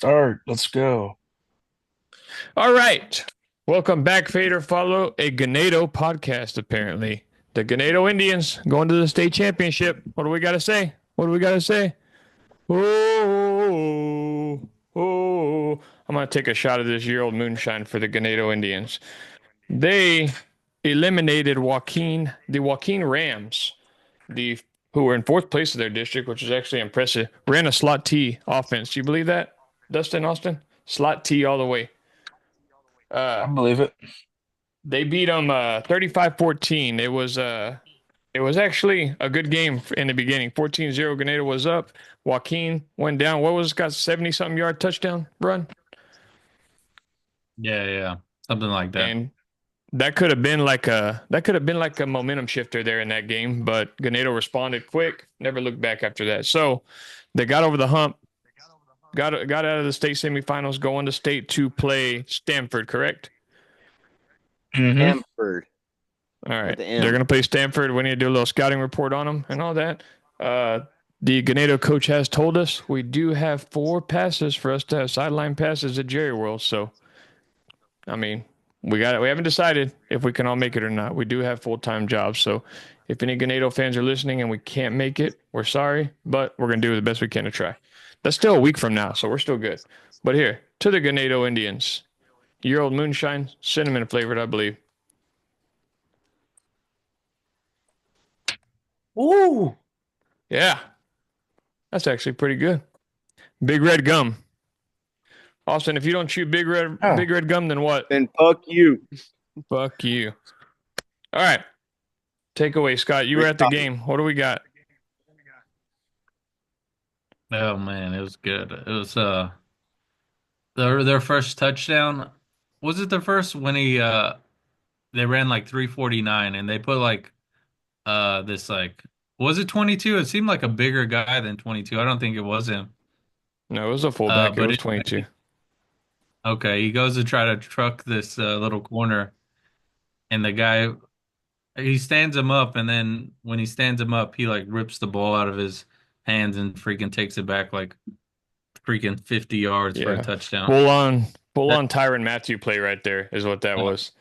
Start. Let's go. All right. Welcome back, Fader Follow, a Ganado podcast, apparently. The Ganado Indians going to the state championship. What do we got to say? What do we got to say? Oh, oh. I'm going to take a shot of this year-old moonshine for the Ganado Indians. They eliminated the Joaquin Rams, the who were in fourth place of their district, which is actually impressive. Ran a slot T offense. Do you believe that, Dustin Austin? Slot T all the way. I Uh, believe it. They beat them 35-14. It was actually a good game in the beginning. 14-0 Grenada was up. Joaquin went down. What was got 70 something yard touchdown run? Yeah, yeah, something like that. And that could have been like a momentum shifter there in that game, but Ganado responded quick, never looked back after that. So they got over the hump, got out of the state semifinals, going to state to play Stanford, correct? Mm-hmm. Stanford All with right. the They're M. going to play Stanford. We need to do a little scouting report on them and all that. Uh, the Ganado coach has told us we do have 4 passes for us to have sideline passes at Jerry World. So, I mean, we got it. We haven't decided if we can all make it or not. We do have full-time jobs. So, if any Ganado fans are listening and we can't make it, we're sorry, but we're going to do the best we can to try. That's still a week from now, so we're still good. But here, to the Ganado Indians. Year old moonshine, cinnamon flavored, I believe. Ooh. Yeah. That's actually pretty good. Big red gum. Austin, if you don't chew Oh, big red gum, then what? Then fuck you. Fuck you. All right. Takeaway, Scott. You were at the game. What do we got? Oh man, it was good. It was their first touchdown. Was it their first when he they ran like 349 and they put like this like was it 22? It seemed like a bigger guy than 22. I don't think it was him. No, it was a fullback. It But was it, 22. okay, he goes to try to truck this little corner and the guy he stands him up and then when he stands him up, he like rips the ball out of his hands and freaking takes it back like freaking 50 yards for a Yeah. touchdown. Full on, full That, on Tyron Matthew play right there is what that was.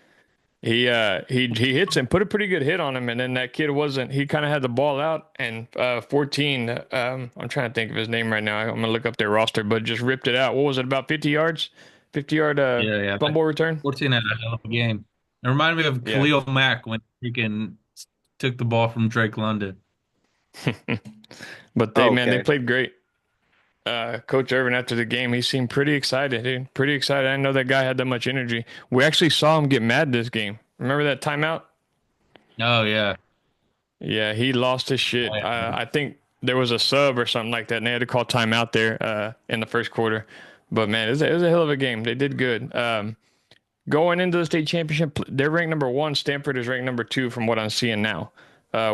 He hits him, put a pretty good hit on him, and then that kid wasn't. He kind of had the ball out, and 14. I'm trying to think of his name right now. I'm gonna look up their roster, but just ripped it out. What was it? About 50 yards, 50 yard yeah, yeah. That fumble return. 14 had a hell of a game. It reminded me of Yeah. Khalil Mack when he freaking took the ball from Drake London. But they Okay. played great. Coach Irvin after the game, he seemed pretty excited, dude. Pretty excited. I didn't know that guy had that much energy. We actually saw him get mad this game. Remember that timeout? Oh yeah. Yeah, he lost his shit. Oh, yeah. I think there was a sub or something like that, and they had to call timeout there in the first quarter. But man, it was a hell of a game. They did good. Going into the state championship, they're ranked number 1. Stanford is ranked number 2 from what I'm seeing now.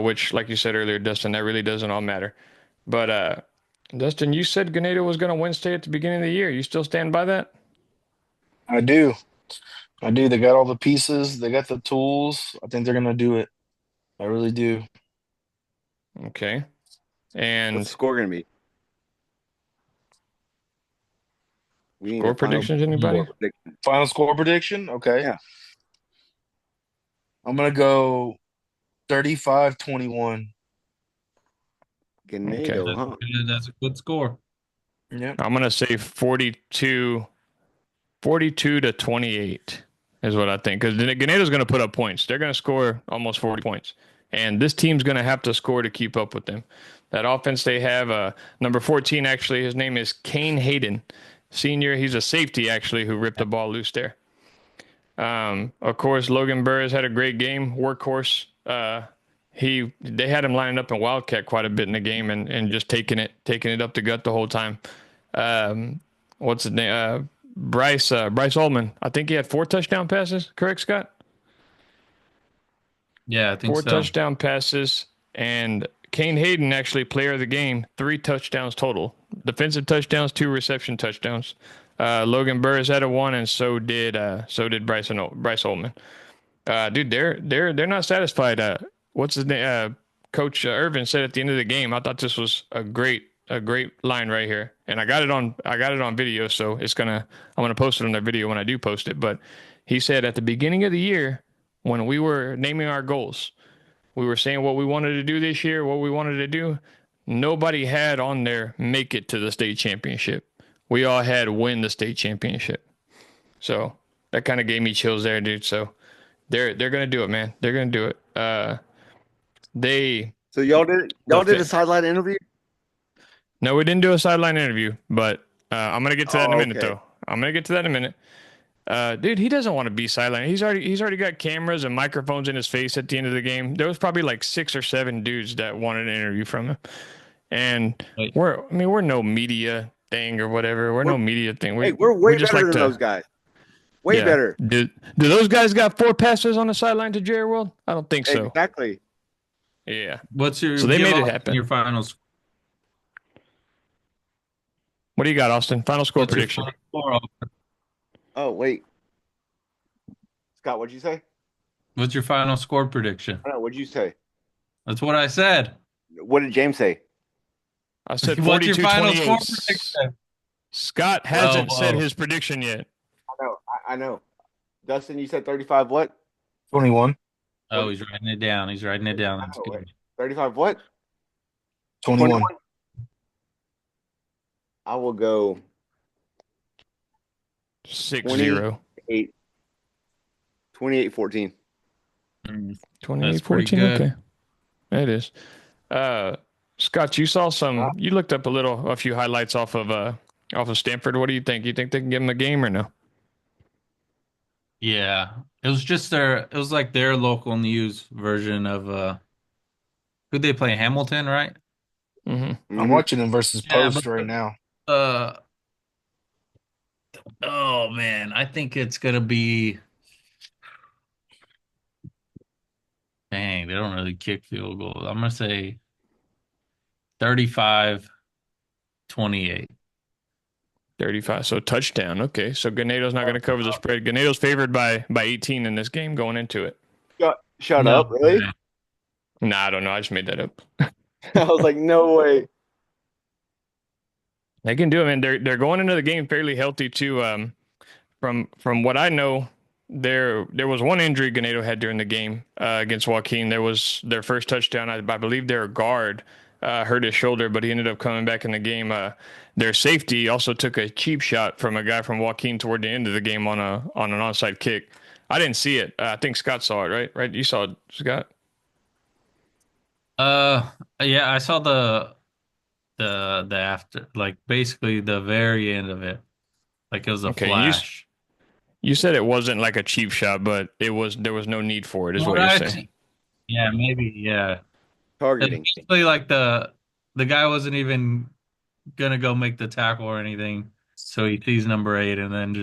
Which, like you said earlier, Dustin, that really doesn't all matter. But Dustin, you said Ganado was going to win state at the beginning of the year. You still stand by that? I do. I do. They got all the pieces. They got the tools. I think they're gonna do it. I really do. Okay. What's the And score gonna be? We need score a final predictions, score anybody? prediction. Final score prediction? Okay. Yeah. I'm gonna go 35-21. Okay. Ganado, huh? That's a good score. Yep. I'm going to say 42 to 28 is what I think. Because Ganado's going to put up points. They're going to score almost 40 points. And this team's going to have to score to keep up with them. That offense they have, number 14, actually, his name is Kane Hayden. Senior, he's a safety, actually, who ripped the ball loose there. Of course, Logan Burrs had a great game, workhorse. They had him lining up in Wildcat quite a bit in the game and just taking it up the gut the whole time. Um, what's his name? Bryce Ullman. I think he had 4 touchdown passes. Correct, Scott? Yeah, I think Four so. touchdown passes, and Kane Hayden actually player of the game. 3 touchdowns total. Defensive touchdowns, 2 reception touchdowns. Logan Burris had a 1, and so did Bryce Ullman. Dude, they're not satisfied. What's his name? Coach Irvin said at the end of the game. I thought this was a great a great line right here, and I got it on video, so I'm gonna post it on the video when I do post it. But he said at the beginning of the year, when we were naming our goals, we were saying what we wanted to do this year, what we wanted to do. Nobody had on there make it to the state championship. We all had win the state championship. So that kind of gave me chills there, dude. So they're gonna do it, man. They're gonna do it. They So y'all did a sideline interview? No, we didn't do a sideline interview, but I'm gonna get to that in a Oh, minute, okay. though. I'm gonna get to that in a minute. Dude, he doesn't want to be sideline. He's already got cameras and microphones in his face at the end of the game. There was probably like 6 or 7 dudes that wanted an interview from him, and Wait. we're no media thing or whatever. We're no media thing. Hey, we're way we just better like than to. those guys. Way Yeah. better. Do those guys got 4 passes on the sideline to Jerry World? I don't think so. Exactly. Yeah. What's your So they give made it Austin happen. Your finals. What do you got, Austin? Final score What's your prediction. final score, Austin? Oh, wait. Scott, what'd you say? What's your final score prediction? I don't know. What'd you say? That's what I said. What did James say? I said What's your final 42-28. score prediction? Scott hasn't said Oh. his prediction yet. I know. I know. Dustin, you said 35 what? 21. Oh, he's writing it down. He's writing it down. I That's know, good. wait. 35 what? 21. I will go 6-0. 8. 28-14. 28-14. good. Okay. It is. Scott, you saw some. You looked up a few highlights off of Stanford. What do you think? You think they can give him a game or no? Yeah. It was like their local news version of who'd they play? Hamilton, right? Mm-hmm. I'm watching them versus Yeah, Post but right now. uh oh man, I think it's gonna be dang, they don't really kick field goals. I'm gonna say 35-28. 35. So touchdown. Okay. So Ganado's not going to cover the spread. Ganado's favored by 18 in this game going into it. Shut No, up, really? Nah, I don't know. I just made that up. I was like, no way. They can do it, man. They're going into the game fairly healthy too. From what I know, there was one injury Ganado had during the game against Joaquin. There was their first touchdown. I believe their guard hurt his shoulder, but he ended up coming back in the game. Their safety also took a cheap shot from a guy from Joaquin toward the end of the game on an onside kick. I didn't see it. I think Scott saw it, right? Right? You saw it, Scott? Yeah, I saw the after, like basically the very end of it. Like it was a Okay, flash. You said it wasn't like a cheap shot, but there was no need for it, is what you're saying. Yeah, maybe, yeah. It's Targeting. basically like the guy wasn't even gonna go make the tackle or anything. So he sees number 8 and then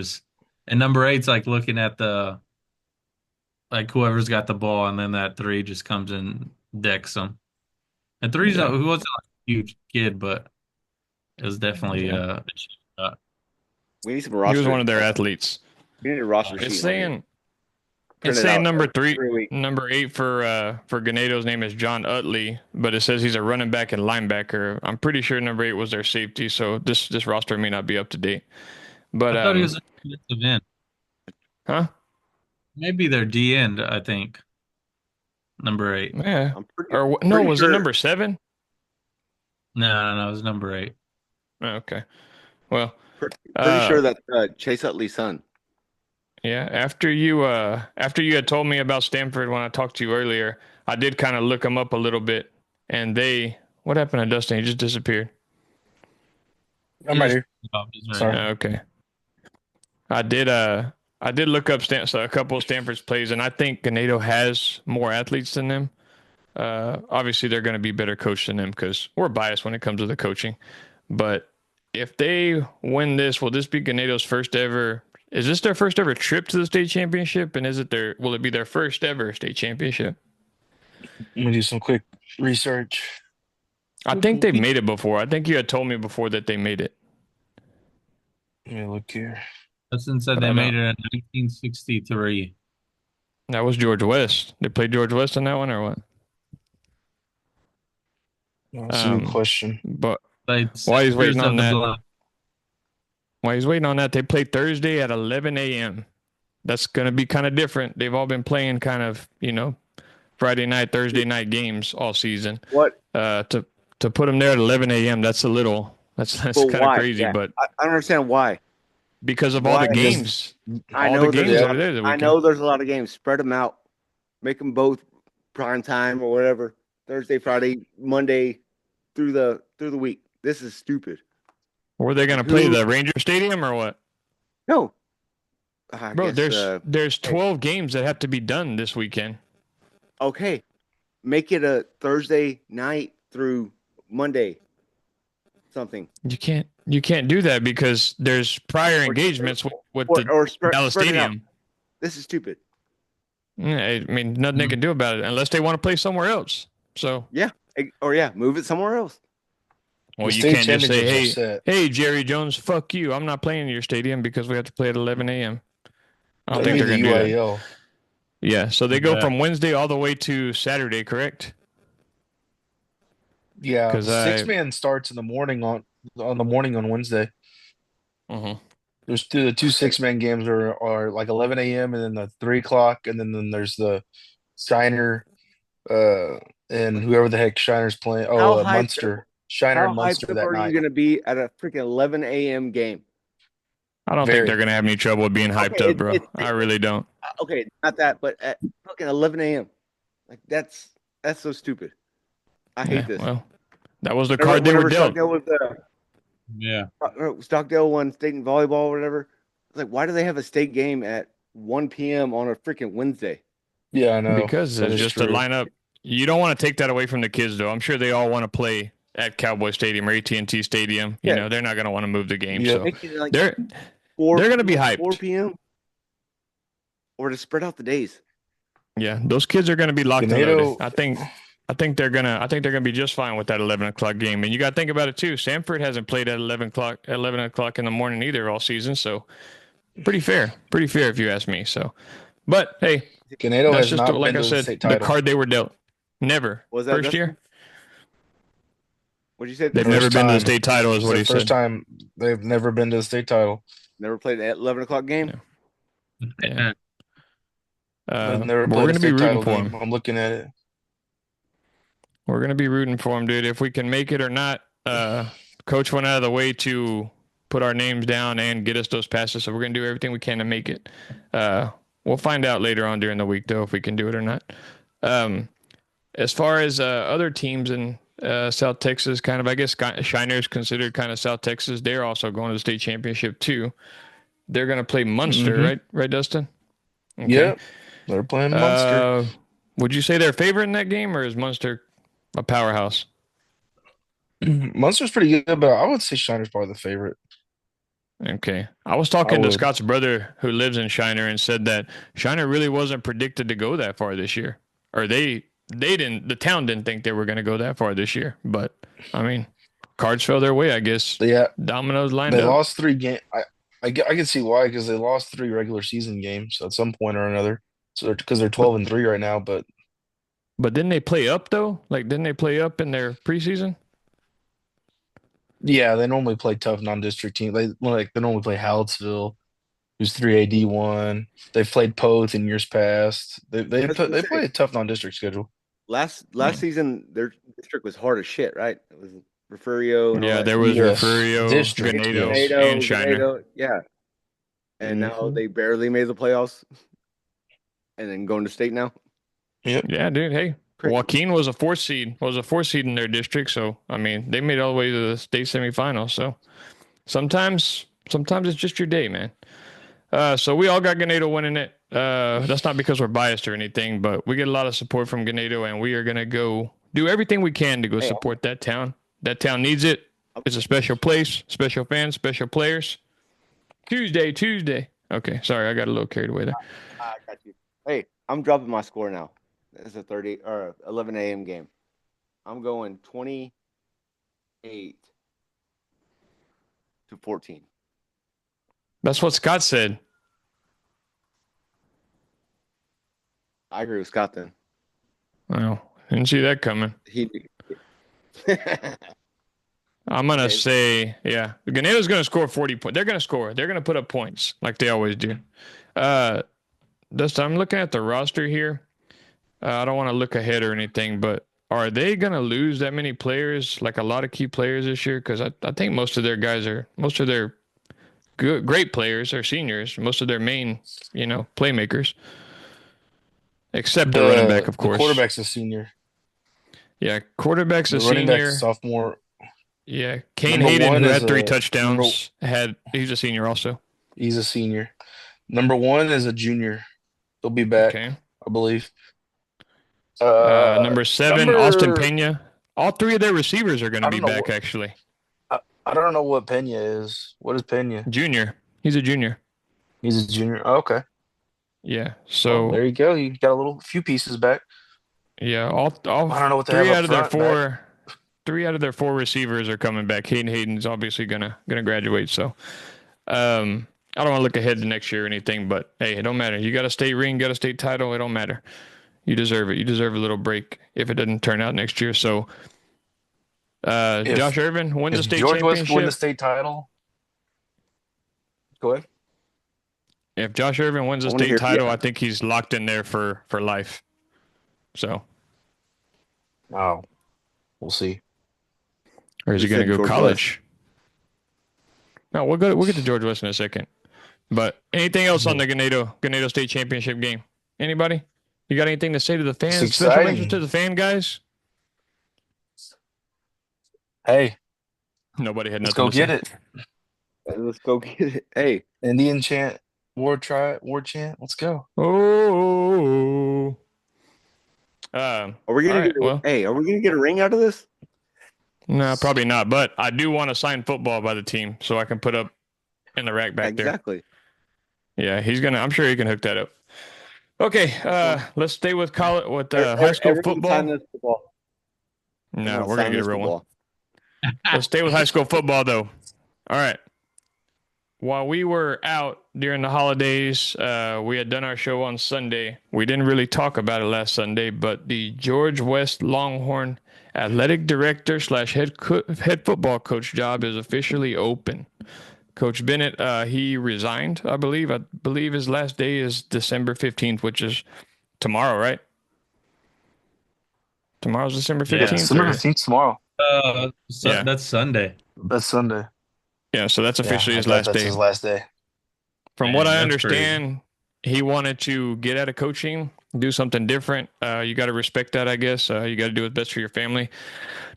and number 8's like looking at like whoever's got the ball, and then that 3 just comes and decks him. And 3's Yeah. who wasn't like a huge kid, but it was definitely Yeah. We need some He roster. was one of their athletes. We need a roster sheet. It's saying Print It's it saying out number every 3, week. number 8 for Ganado's name is John Utley, but it says he's a running back and linebacker. I'm pretty sure number 8 was their safety, so this roster may not be up to date. But I thought he was a defensive end. huh? Maybe their D end, I think. Number 8. Yeah. I'm pretty, Or no, pretty was sure. it number 7? No, it was number 8. Oh, okay. Well, Pretty sure that's Chase Utley's son. yeah, after you had told me about Stanford when I talked to you earlier, I did kind of look them up a little bit, and what happened to Dustin? He just disappeared. I'm right here. Oh, he's right. Sorry. Okay. I did look up a couple of Stanford's plays, and I think Ganado has more athletes than them. Obviously, they're going to be better coached than them because we're biased when it comes to the coaching. But if they win this, will this be Ganado's first ever? Is this their first ever trip to the state championship? And will it be their first ever state championship? Let me do some quick research. I think they've made it before. I think you had told me before that they made it. Let me look here. Justin said they made it in 1963. That was George West. They played George West in that one or what? That's a good question. But Played While he's Sounders waiting of on the that, Block. they play Thursday at 11 a.m. That's going to be kind of different. They've all been playing kind of, Friday night, Thursday night games all season. What? To put them there at 11 a.m. That's But kind of why? crazy. Yeah, But I don't understand why. because of all the Why? because games, I all the know there's a games that yeah, are lot. there that we I can. know there's a lot of games. Spread them out. Make them both prime time or whatever. Thursday, Friday, Monday through the week. This is stupid. Were they going Like to play who? the Ranger Stadium or what? No, I Bro, guess. there's Hey, 12 games that have to be done this weekend. okay, make it a Thursday night through Monday something, You can't do that because there's prior or engagements with the Dallas spread it out. Stadium. This is stupid. Yeah, I mean, nothing they can do about it unless they want to play somewhere else. So, Yeah, or yeah, move it somewhere else. well, the you state can't just say, championships are "Hey, set. hey, Jerry Jones, fuck you. I'm not playing in your stadium because we have to play at 11 a.m." I don't That'd think be they're the gonna do that. UIL. Yeah, so they go Yeah. from Wednesday all the way to Saturday, correct? Yeah, Because the six I, man starts in the morning on the morning on Wednesday. Mhm. There's the two Okay, 6 man games are like 11 a.m. and then the 3 o'clock, and then there's the Shiner uh and whoever the heck Shiner's playing. how Oh, hyped up? Munster, Shiner How and hyped Munster up that are you night. going to be at a freaking 11 a.m. game? I don't think they're Very. gonna have any trouble with being Okay, hyped up, bro. I really don't. okay, not that, but at fucking 11 a.m. Like that's so stupid. I hate Yeah, this. well, that was the Whenever card they were whenever dealt. Yeah. Stockdale won state in volleyball or whatever, it's like why do they have a state game at 1 p.m. on a freaking Wednesday? Yeah, I know. Because That it's is just a true. lineup. You don't want to take that away from the kids, though. I'm sure they all want to play at Cowboy Stadium or AT&T Stadium. Yeah, They're not going to want to move the game, Yep. so make it like they're 4 they're going to be 4 hyped. p.m. or to spread out the days. Yeah, those kids are going to be locked and loaded. Ganado. I think they're gonna be just fine with that 11 o'clock game. And you got to think about it too. Sanford hasn't played at 11 o'clock in the morning either all season, so pretty fair if you ask me. So, but hey, Ganado that's has just not like been I to the said, state the title. card they were dealt. Never Was that first Dustin? year. What did you say? They've never First been to the time. state title, is It's what the he first said. time they've never been to the state title. Never played at 11 o'clock game. Yeah. Yeah. They've never But we're played a gonna be state rooting title for game. him. I'm looking at it. We're gonna be rooting for him, dude. If we can make it or not, coach went out of the way to put our names down and get us those passes. So we're gonna do everything we can to make it. We'll find out later on during the week, though, if we can do it or not. Um, as far as other teams in South Texas, kind of, I guess Shiner is considered kind of South Texas. They're also going to the state championship too. They're gonna play Munster, Mm-hmm. right? Right, Dustin? Okay. Yep. They're playing Munster. Uh, would you say they're favorite in that game, or is Munster a powerhouse? Munster's pretty good, but I would say Shiner's probably the favorite. Okay. I was I talking to would. Scott's brother who lives in Shiner and said that Shiner really wasn't predicted to go that far this year. Or they didn't the town didn't think they were going to go that far this year. But I mean, cards fell their way, I guess. Yeah, Dominoes lined they up. lost 3 games. I can see why because they lost 3 regular season games at some point or another. So because they're But 12-3 right now, but but didn't they play up though? Like didn't they play up in their preseason? yeah, they normally play tough non-district teams. They normally play Hallettsville, who's 3AD1. They've played Poth in years past. I was gonna They play say a tough non-district schedule. last season their district was hard as shit, right? It was Refurio and all Yeah, that. there was Yes, Refugio, district, Ganado, yes. and Shiner. Yeah. And now Hmm. they barely made the playoffs, and then going to state now. Yep. Yeah, dude. Hey, Crazy. Joaquin was a four seed in their district, so I mean they made it all the way to the state semifinal. So sometimes it's just your day, man. So we all got Ganado winning it. That's not because we're biased or anything, but we get a lot of support from Ganado, and we are gonna go do everything we can to go Hey, support that town. That town needs it. It's a special place, special fans, special players. Tuesday. Okay, sorry, I got a little carried away there. I got you. Hey, I'm dropping my score now. It's a 30 or 11 a.m. game. I'm going 28-14. That's what Scott said. I agree with Scott then. Well, didn't see that coming. He I'm gonna Okay. say, yeah, Ganado's gonna score 40 points. They're gonna score. They're gonna put up points like they always do. Uh, Dustin, I'm looking at the roster here. I don't want to look ahead or anything, but are they gonna lose that many players, like a lot of key players this year? Because I think most of their great players are seniors. Most of their main, playmakers, except the running back, The of the course. quarterback's a senior. Yeah, quarterback's a The running back's a senior. sophomore. Yeah, Kane Number Hayden, one who is had three a number. touchdowns, he's a senior also. He's a senior. Number one is a junior. He'll be back, Okay. I believe. Number 7, Austin Number Pena. All three of their receivers are going to I be don't know back, what actually. I don't know what Pena is. What is Pena? Junior. He's a junior. He's a junior. Oh, okay. Yeah. Well, there So, you go. You got a few pieces back. yeah, all I don't know what they have three up out of their front back. four, three out of their four receivers are coming back. Hayden's obviously gonna graduate. So, I don't want to look ahead to next year or anything, but hey, it don't matter. You got a state ring, got a state title. It don't matter. You deserve it. You deserve a little break if it doesn't turn out next year. So, If Josh Irvin wins a if state George West win the championship. state title, go ahead. If Josh Irvin wins I a want to state hear. title, Yeah. I think he's locked in there for life. So, Oh, we'll see. or is Who he going to said go George West? college? No, we'll get to George West in a second. But anything else on the Ganado State Championship game? Anybody? You got anything to say to the It's fans? Special mention to exciting. the fan guys? Hey, Nobody had let's nothing go to get say. it. Let's go get it. Hey, Indian chant, war chant. Let's go. Oh. are we All gonna right. get? Well, Are we gonna get a ring out of this? no, probably not. But I do want to sign football by the team so I can put up in the rack back there. Exactly. Yeah, I'm sure he can hook that up. Okay, let's stay with college with high school Everyone sign football. this football. No, Everyone we're gonna sign get a this real one. football. Let's stay with high school football though. All right. While we were out during the holidays, we had done our show on Sunday. We didn't really talk about it last Sunday, but the George West Longhorn athletic director slash head football coach job is officially open. Coach Bennett, he resigned, I believe. I believe his last day is December 15th, which is tomorrow, right? Tomorrow's December Yeah, 15th, December or 15th tomorrow. yeah, That's Sunday. That's Sunday. yeah. So that's Yeah, officially I his thought last that's day. his last day. From what Dang, I that's crazy. understand, he wanted to get out of coaching, do something different. You got to respect that, I guess. You got to do what's best for your family.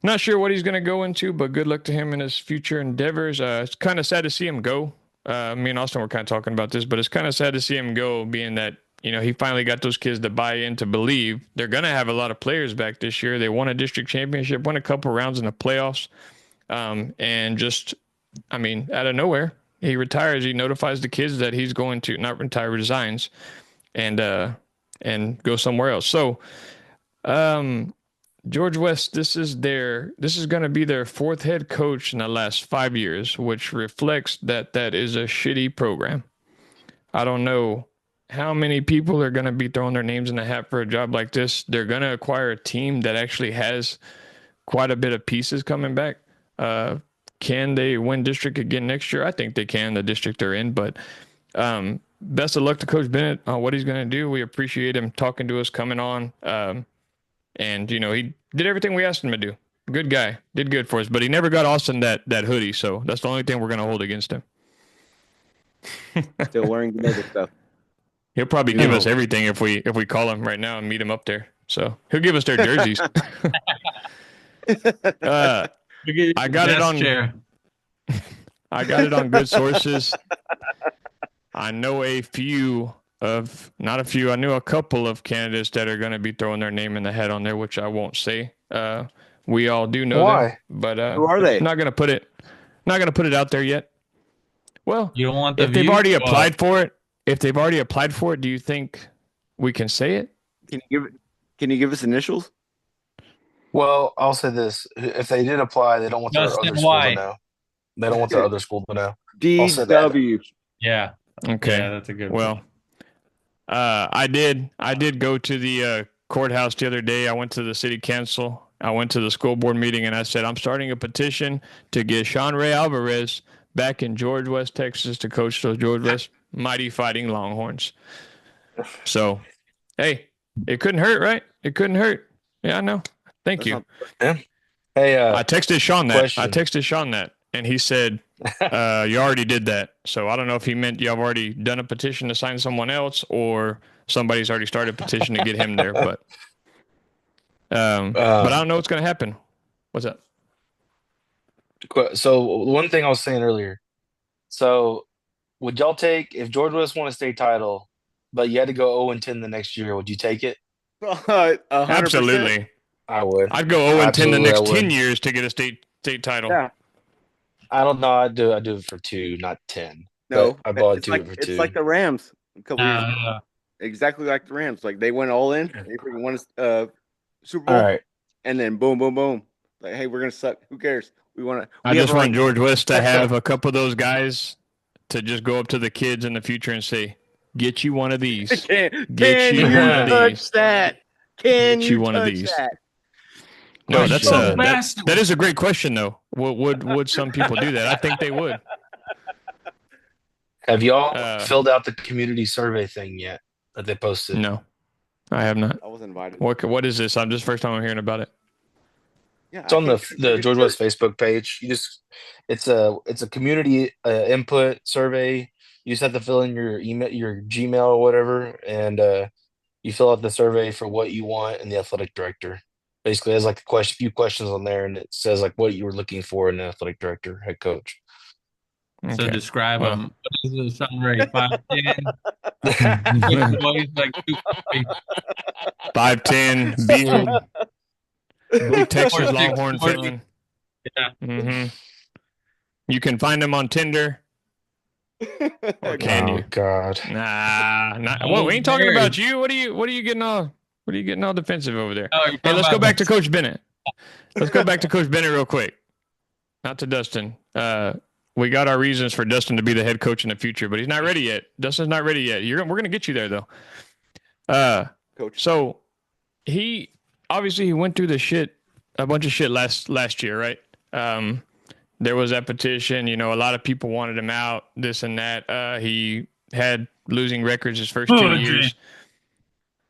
Not sure what he's going to go into, but good luck to him in his future endeavors. It's kind of sad to see him go. Me and Austin were kind of talking about this, but it's kind of sad to see him go, being that he finally got those kids to buy in, to believe they're going to have a lot of players back this year. They won a district championship, won a couple rounds in the playoffs, and just, I mean, out of nowhere, he retires. He notifies the kids that he's going to not retire, resigns, and go somewhere else. So, um, George West, this is going to be their fourth head coach in the last 5 years, which reflects that is a shitty program. I don't know how many people are going to be throwing their names in the hat for a job like this. They're going to acquire a team that actually has quite a bit of pieces coming back. Can they win district again next year? I think they can, the district they're in, but best of luck to Coach Bennett on what he's going to do. We appreciate him talking to us, coming on. And he did everything we asked him to do. Good guy, did good for us, but he never got Austin that hoodie, so that's the only thing we're gonna hold against him. Still wearing the other stuff. He'll probably give us No. everything if we call him right now and meet him up there. So he'll give us their jerseys. uh, I got it on. Chair. I got it on good sources. I know not a few. I knew a couple of candidates that are going to be throwing their name in the hat on there, which I won't say. We all do know them, Why? but Who are they? not going to put it out there yet. Well, You don't want the if they've view? already Well, applied for it, do you think we can say it? Can you give us initials? Well, I'll say this: if they did apply, they don't want their Justin other school to White. know. They don't want their other school to know. I'll say that. DW. Yeah. Okay. Yeah, that's a good Well, one. I did go to the courthouse the other day. I went to the city council. I went to the school board meeting and I said, I'm starting a petition to get Sean Ray Alvarez back in George West, Texas to coach those George West Mighty Fighting Longhorns. So, hey, it couldn't hurt, right? It couldn't hurt. Yeah, I know. Thank you. Yeah. Hey, I texted Sean that. I question. texted Sean that, and he said, you already did that. So I don't know if he meant y'all have already done a petition to sign someone else or somebody's already started a petition to get him there. But I don't know what's going to happen. What's up? So one thing I was saying earlier. So would y'all take if George West won a state title, but you had to go 0-10 the next year? Would you take it? 100%. Absolutely. I would. I'd go 0-10 the Absolutely, I next would. 10 years to get a state title. Yeah. I don't know. I'd do it for 2, not 10. No, But I would it's do like it for it's 2. like the Rams a couple years ago. Yeah. Exactly like the Rams. Like they went all in. They freaking won a Super Bowl, All right. and then boom, boom, boom. Like, hey, we're gonna suck. Who cares? We want to. I just want George West to have a couple of those guys to just go up to the kids in the future and say, "Get you one of these. Can Get you you one of touch these. that? Can Get you you one of touch these." that? No, that's Question. that is a great question though. Would some people do that? I think they would. Have y'all filled out the community survey thing yet that they posted? No, I have not. I was invited. What is this? I'm just first time I'm hearing about it. Yeah, It's on the George West Facebook page. It's a community input survey. You just have to fill in your email, your Gmail or whatever, and you fill out the survey for what you want and the athletic director. Basically, there's like a few questions on there, and it says like what you were looking for in an athletic director, head coach. So Okay. describe Well. them. What is the summary? 5'10", voice like 250. 5'10", beard, big Texas 4'6", Longhorn 40. feeling. Yeah. Mm-hmm. You can find them on Tinder, or can Oh you? God. Nah, not. Oh, Well, we ain't talking married. about you. What are you getting all? What are you getting all defensive over there? Oh, you're Hey, talking let's go about back to Coach Bennett. Let's go back to Coach Bennett real quick. Not to Dustin. We got our reasons for Dustin to be the head coach in the future, but he's not ready yet. Dustin's not ready yet. We're gonna get you there though. Coach. So he obviously went through a bunch of shit last year, right? There was that petition. You know, a lot of people wanted him out. This and that. He had losing records his first 2 years.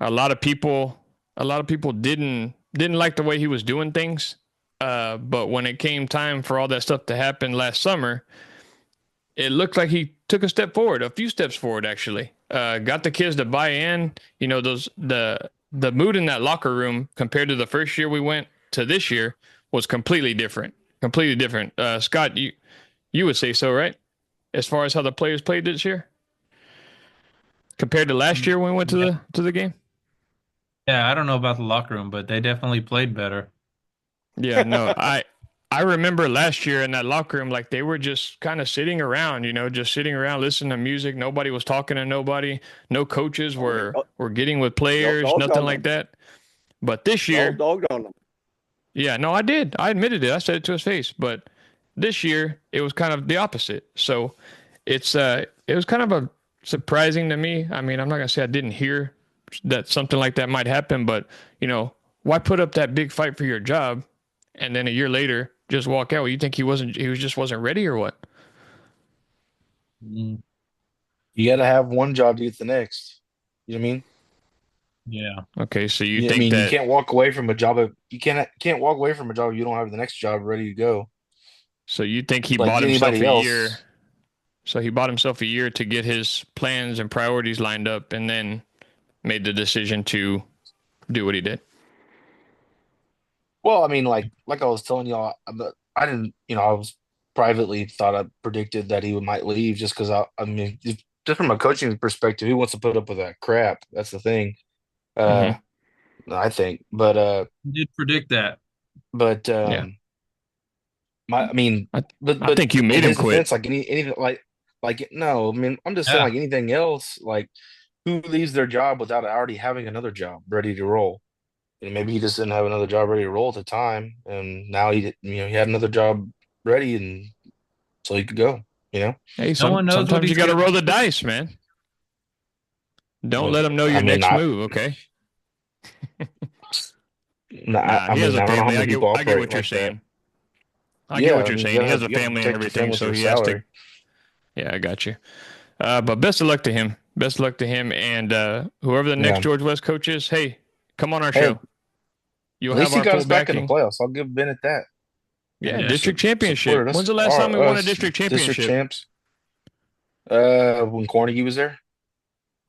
A lot of people didn't like the way he was doing things. But when it came time for all that stuff to happen last summer, it looked like he took a few steps forward actually. Got the kids to buy in. You know, the mood in that locker room compared to the first year we went to this year was completely different. Completely different. Scott, you would say so, right? As far as how the players played this year compared to last year when we went to the game. Yeah, I don't know about the locker room, but they definitely played better. Yeah, no, I remember last year in that locker room, like they were just kind of sitting around, you know, just sitting around listening to music. Nobody was talking to nobody. No coaches were getting with players, nothing like that. But this year, dogged on them. Yeah, no, I did. I admitted it. I said it to his face. But this year, it was kind of the opposite. So it was kind of surprising to me. I mean, I'm not gonna say I didn't hear that something like that might happen, but you know, why put up that big fight for your job, and then a year later just walk out? You think he just wasn't ready or what? Mm, You got to have one job to get the next. You know what I mean? yeah. Okay, so you I think mean, you that can't walk away from a job. You can't walk away from a job if you don't have the next job ready to go. so you think he Like bought himself anybody a else. year. So he bought himself a year to get his plans and priorities lined up, and then made the decision to do what he did. Well, I mean, like I was telling y'all, I didn't, I was privately thought I predicted that he might leave just because I mean, just from a coaching perspective, who wants to put up with that crap? That's the thing. Uh, I think, You did predict that. but Yeah. I mean, I but think you in made him his quit. defense, like anything, like no, I mean, I'm just saying, Yeah. like anything else, like who leaves their job without already having another job ready to roll? And maybe he just didn't have another job ready to roll at the time, and now he had another job ready, and so he could go. Hey, No one knows what sometimes you he's got to gonna roll the dice, man. Don't Well, let them know I your mean, next move, okay? No, Nah, I he has mean, a I don't know how family. many people I get operate what you're like that. saying. I get Yeah, what I you're mean, saying. He has a you gotta family and protect your everything, family so for a he has to. salary. Yeah, I got you. But best of luck to him. Best of luck to him and whoever the next Yeah. George West coach is. Hey, come on our Hey, show. You'll at have least he our got full us back in the backing. playoffs. I'll give Bennett that. Yeah, Yeah. district championship. Supported When's us, the last time we our won a us district district championship? champs. When Cornegie was there.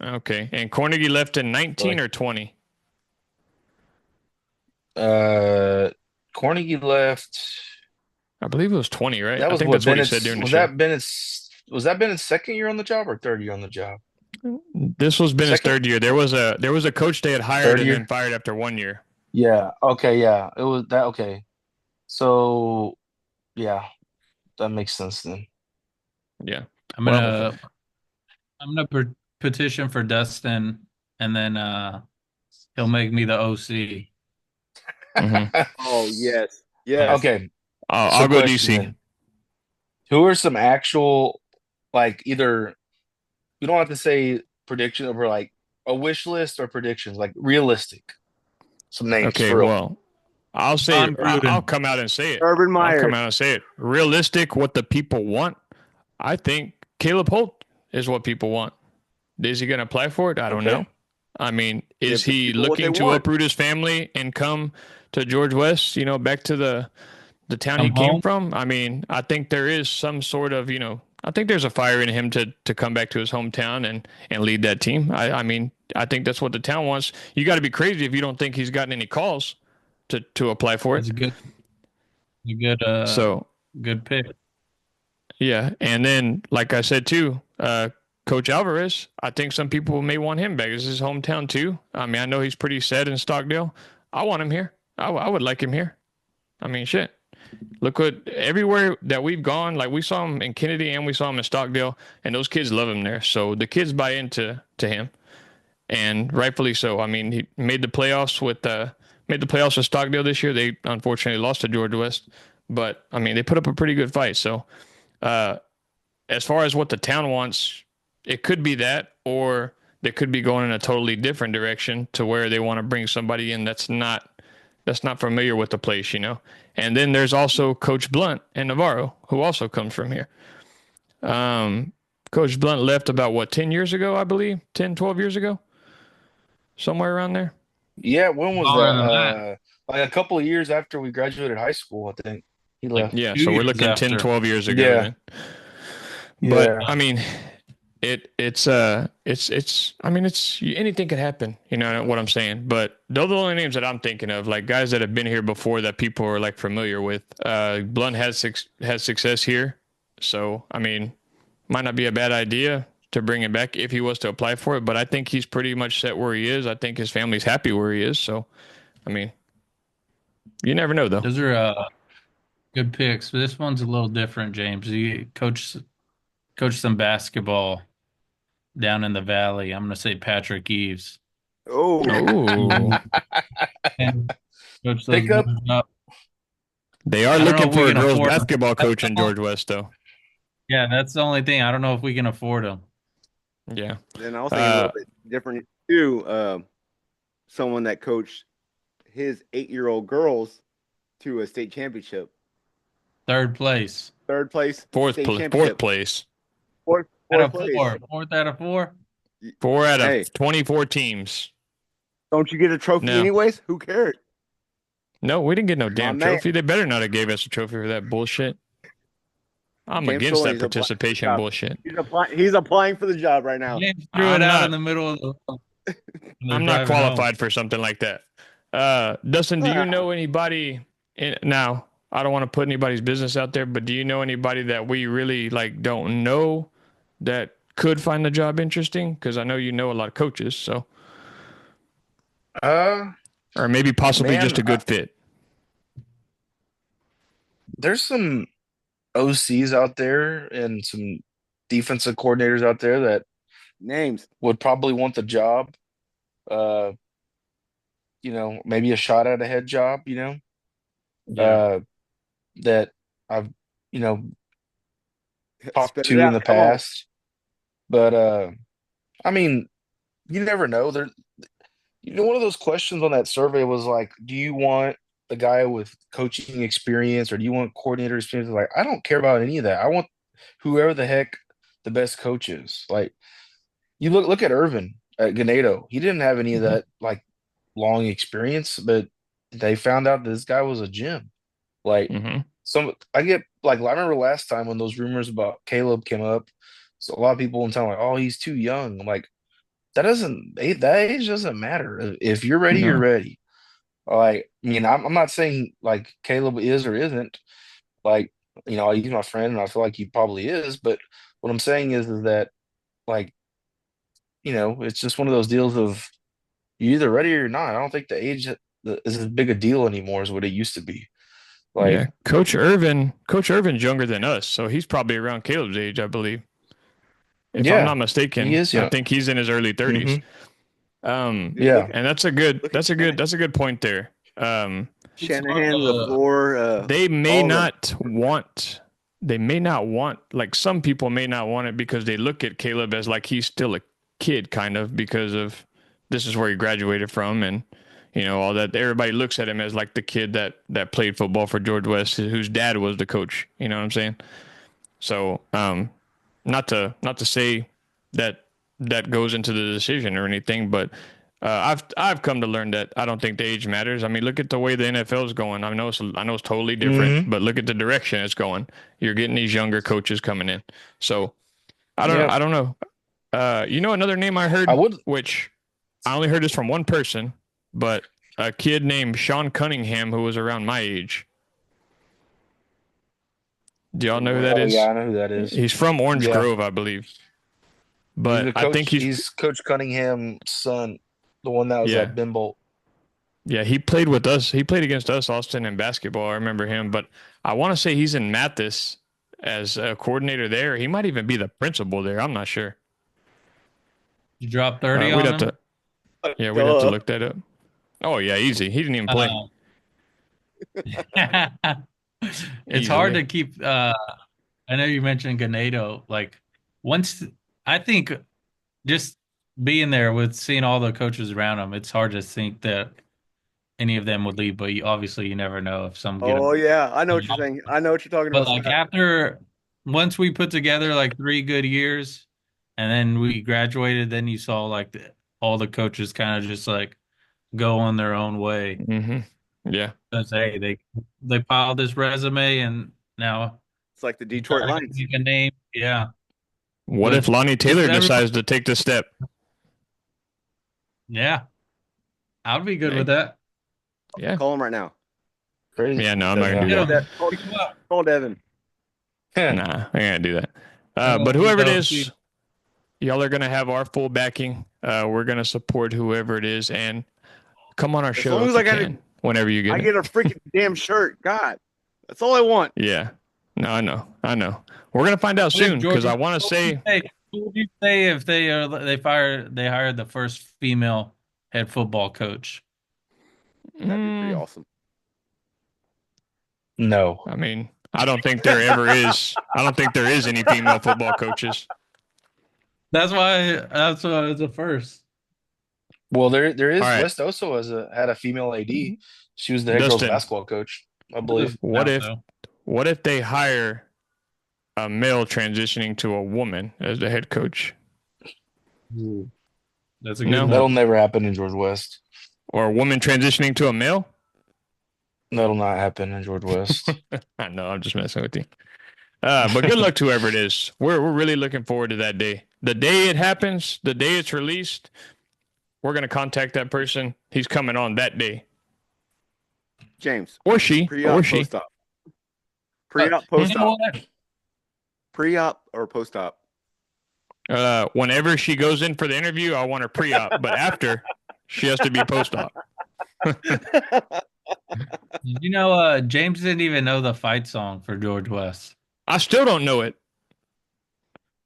Okay, and Carnegie left in 19 Like, or 20. uh, Cornegie left. I believe it was 20, right? That I was think what that's what he said Bennett's during the show. was that Bennett's second year on the job or third year on the job? This was been his Second, third year. There was a coach they had hired third and then year. fired after 1 year. Yeah. Okay. Yeah. It was that. Okay. So yeah, that makes sense then. Yeah. I'm Well, gonna I'm gonna petition for Dustin, and then he'll make me the OC. hmm Oh yes, Yeah. yes. Okay. So I'll go question DC. then. Who are some actual like either you don't have to say prediction over like a wish list or predictions, like realistic. Some names Okay, for real. well, I'll say John I'll Gruden. come out and say it. Urban I'll come Meyer. out and say it. Realistic, what the people want. I think Caleb Holt is what people want. Is he going to apply for it? I don't Okay. know. I mean, is Give the he people what they looking to want. uproot his family and come to George West? Back to the town he Come came home. from. I mean, I think there is some sort of, I think there's a fire in him to come back to his hometown and lead that team. I mean, I think that's what the town wants. You got to be crazy if you don't think he's gotten any calls to apply for That's it. a So good pick. yeah, and then like I said too, Coach Alvarez, I think some people may want him back. This is his hometown too. I mean, I know he's pretty set in Stockdale. I want him here. I would like him here. I mean, shit. Look what everywhere that we've gone, like we saw him in Kennedy and we saw him in Stockdale, and those kids love him there. So the kids buy into him, and rightfully so. I mean, he made the playoffs with Stockdale this year. They unfortunately lost to Georgia West, but I mean, they put up a pretty good fight. So uh, as far as what the town wants, it could be that, or they could be going in a totally different direction to where they want to bring somebody in that's not familiar with the place. And then there's also Coach Blunt and Navarro, who also comes from here. Um, Coach Blunt left about what 10 years ago, I believe, 10, 12 years ago, somewhere around there. Yeah, when was Longer that? than that. Like a couple of years after we graduated high school, I think he Like left. Yeah, 2 so we're years looking 10, after. 12 years ago Yeah, then. But yeah. I mean, it's I mean it's anything could happen, you know what I'm saying. But those are the only names that I'm thinking of, like guys that have been here before that people are like familiar with. Blunt has success here, so I mean, might not be a bad idea to bring him back if he was to apply for it. But I think he's pretty much set where he is. I think his family's happy where he is. So I mean, you never know though. Those are good picks. But this one's a little different, James. You coach some basketball down in the valley. I'm gonna say Patrick Eves. Oh, Oh, And coach those Pickup. boys up. they are I don't know looking if we for a can girls afford. basketball That's coach the in only- George West though. Yeah, that's the only thing. I don't know if we can afford them. Yeah. then I was thinking a Uh, little bit different too. Someone that coached his 8-year-old girls to a state championship, Third place. third place fourth state fourth championship, place. Out fourth of place. four. Fourth out of four. 4 out Hey, of 24 teams. don't you get a trophy No. anyways? Who cares? No, we didn't get no My damn man, trophy. They better not have gave us a trophy for that bullshit. I'm James against that Trelawney's applying for the participation job. bullshit. He's applying for the job right now. James threw it I'm out in not the middle of the when they're I'm not driving home. qualified for something like that. Dustin, do you know anybody now, I don't want to put anybody's business out there, but do you know anybody that we really like don't know that could find the job interesting? Because I know you know a lot of coaches, so Uh, or maybe possibly just man, a good fit. there's some OCs out there and some defensive coordinators out there that Names. would probably want the job. Uh, maybe a shot at a head job. Yeah. Uh, that I've you know talked Spit it to in out. the Come on. past. But I mean, you never know. one of those questions on that survey was like, do you want the guy with coaching experience or do you want coordinator experience? Like, I don't care about any of that. I want whoever the heck the best coach is. Like, you look at Irvin at Ganado. He didn't have any of that like long experience, but they found out that this guy was a gem. Like Hmm. I get like I remember last time when those rumors about Caleb came up. So a lot of people in town like, oh, he's too young. I'm like, that age doesn't matter. If you're ready, you're No. ready. Like, I mean, I'm not saying like Caleb is or isn't. Like, he's my friend and I feel like he probably is, but what I'm saying is that like, it's just one of those deals of you're either ready or you're not. I don't think the age is as big a deal anymore as what it used to be. Yeah, Like, Coach Irvin's younger than us, so he's probably around Caleb's age, I believe. If I'm yeah, not he mistaken, is I young. think he's in his early 30s. Hmm. Um, Dude, Yeah. and that's a good look at that's a good that's a good point there. It's hard Shanahan, to LaFleur, They may all of them. not want they may not want like some people may not want it because they look at Caleb as like he's still a kid kind of because of this is where he graduated from and all that everybody looks at him as like the kid that played football for George West whose dad was the coach, you know what I'm saying? So, not to say that that goes into the decision or anything, but I've come to learn that I don't think the age matters. I mean, look at the way the NFL is going. I know it's totally different, Hmm. but look at the direction it's going. You're getting these younger coaches coming in. So Yeah. I don't know. Another name I I heard, would. which I only heard this from one person, but a kid named Sean Cunningham who was around my age. Do y'all From know who where? that Oh yeah, is? I know who that is. He's from Orange Yeah. Grove, I believe. He's But the I think coach. He's Coach Cunningham's son, the one that was yeah, at Bimbolt. yeah, he played with us. He played against us, Austin, in basketball. I remember him. But I want to say he's in Mathis as a coordinator there. He might even be the principal there. I'm not sure. you drop 30 We'd on have to, him. yeah, we'd have to Duh. look that up. Oh yeah, easy. He didn't even play Uh, it's hard easily. to keep. I know you mentioned Ganado. Like once, I think just being there with seeing all the coaches around him, it's hard to think that any of them would leave. But obviously, you never know if some get a. Oh yeah, I know what you're saying. I know what you're talking But about, like Scott. after once we put together like 3 good years, and then we graduated, then you saw like all the coaches kind of just like go on their own way. Hmm. Yeah. Because hey, they piled this resume, and now It's like the you try Detroit to Lions. make a name. Yeah, What but if Lonnie just Taylor everybody. decides to take the step? Yeah, I would be good with Hey, that. yeah. Call him right now. Crazy. Yeah. No, I'm not gonna Yeah. do Get that. him. Pick him up. Call Devin. Nah, I ain't gonna do that. That But would be whoever it dope is, too. y'all are gonna have our full backing. We're gonna support whoever it is, and come on our As show long as if you can, whenever you I get it. get a freaking damn shirt. God, that's all I want. Yeah. No, I know. We're gonna find out What if soon because I Georgia? want to say, What would you say if they hired the first female head football coach? That'd be pretty mm, awesome. No. I mean, I don't think there ever is. I don't think there is any female football coaches. That's why it's a first. Well, there All is right, West also had a female AD. She was the head girls Dustin. basketball coach, I This believe. What now if though. what if they hire a male transitioning to a woman as the head coach? Ooh, that's a good No, That'll one. never happen in George West. or a woman transitioning to a male? That'll not happen in George West. I know. I'm just messing with you. But good luck to whoever it is. We're really looking forward to that day. The day it happens, the day it's released, we're gonna contact that person. He's coming on that day, James, or she, pre-op, or she. post-op, Uh, pre-op, you know post-op, what? pre-op or post-op. Whenever she goes in for the interview, I want her pre-op, but after, she has to be post-op. You know, James didn't even know the fight song for George West. I still don't know it.